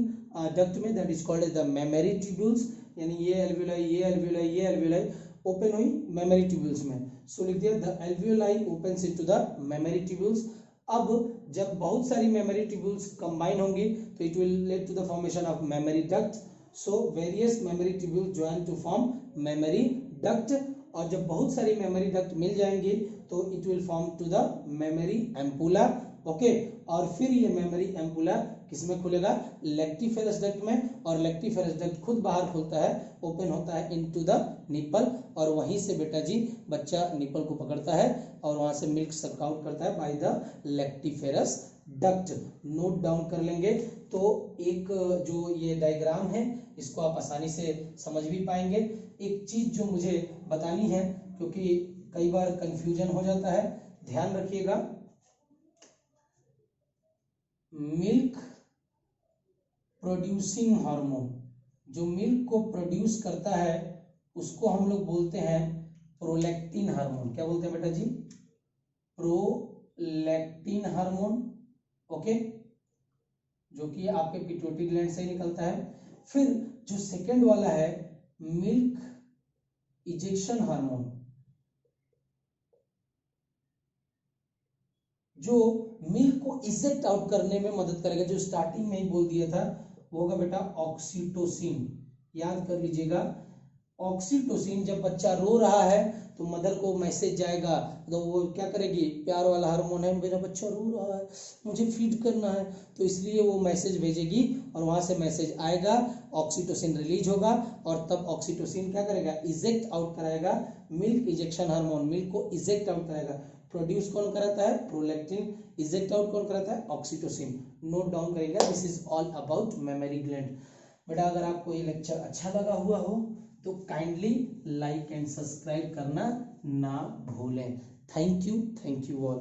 S1: डक्ट में, that is called as the mammary tubules, यानी ये एल्वियोलाई ये एल्वियोलाई ये एल्वियोलाई ओपन हुई मेमरी ट्यूब्यूल्स में। सो लिख दिया the alveoli opens into the mammary tubules. अब जब बहुत सारी मेमरी ट्यूब्यूल्स कंबाइन होंगी तो it will lead to the formation of mammary duct. So various mammary tubules join to form mammary duct, और जब बहुत सारी मेमरी डक्ट मिल जाएंगी तो it will form to the mammary ampulla. Okay, और फिर ये मेमरी एम्पुला किसमें खुलेगा, लेक्टिफेरस डक्ट में, और लेक्टिफेरस डक्ट खुद बाहर खुलता है, ओपन होता है इनटू द निपल, और वहीं से बेटा जी बच्चा निपल को पकड़ता है और वहां से मिल्क सक आउट करता है by the lactiferous duct. Note down कर लेंगे तो एक जो ये डायग्राम है इसको आप आसानी से समझ भी पाएंगे। एक चीज जो मुझे बतानी है क्योंकि कई बार कंफ्यूजन हो जाता है, ध्यान रखिएगा, मिल्क प्रोड्यूसिंग हार्मोन, जो मिल्क को प्रोड्यूस करता है उसको हम लोग बोलते हैं प्रोलैक्टिन हार्मोन। क्या बोलते हैं बेटा जी, प्रोलैक्टिन हार्मोन। ओके, जो कि आपके पिट्यूटरी ग्लैंड से ही निकलता है। फिर जो सेकंड वाला है मिल्क इजेक्शन हार्मोन, जो मिल्क को इजेक्ट आउट करने में मदद करेगा, जो स्टार्टिंग में ही बोल दिया था वो होगा बेटा ऑक्सीटोसिन। याद कर लीजिएगा, ऑक्सीटोसिन, जब बच्चा रो रहा है तो मदर को मैसेज जाएगा, तो वो क्या करेगी, प्यार वाला हार्मोन है, मेरा बच्चा रो रहा है मुझे फीड करना है, तो इसलिए वो मैसेज भेजेगी और वहां से मैसेज आएगा, ऑक्सीटोसिन रिलीज होगा, और तब ऑक्सीटोसिन क्या करेगा, इजेक्ट आउट कराएगा, मिल्क इजेक्शन हार्मोन मिल्क को इजेक्ट आउट कराएगा। प्रोड्यूस कौन कराता है, प्रोलैक्टिन, इजेक्ट आउट कौन कराता है, ऑक्सीटोसिन। नोट डाउन करेगा, this is all about memory gland. बेटा अगर आपको ये लेक्चर अच्छा लगा हुआ हो तो काइंडली लाइक एंड सब्सक्राइब करना ना भूलें। Thank you all.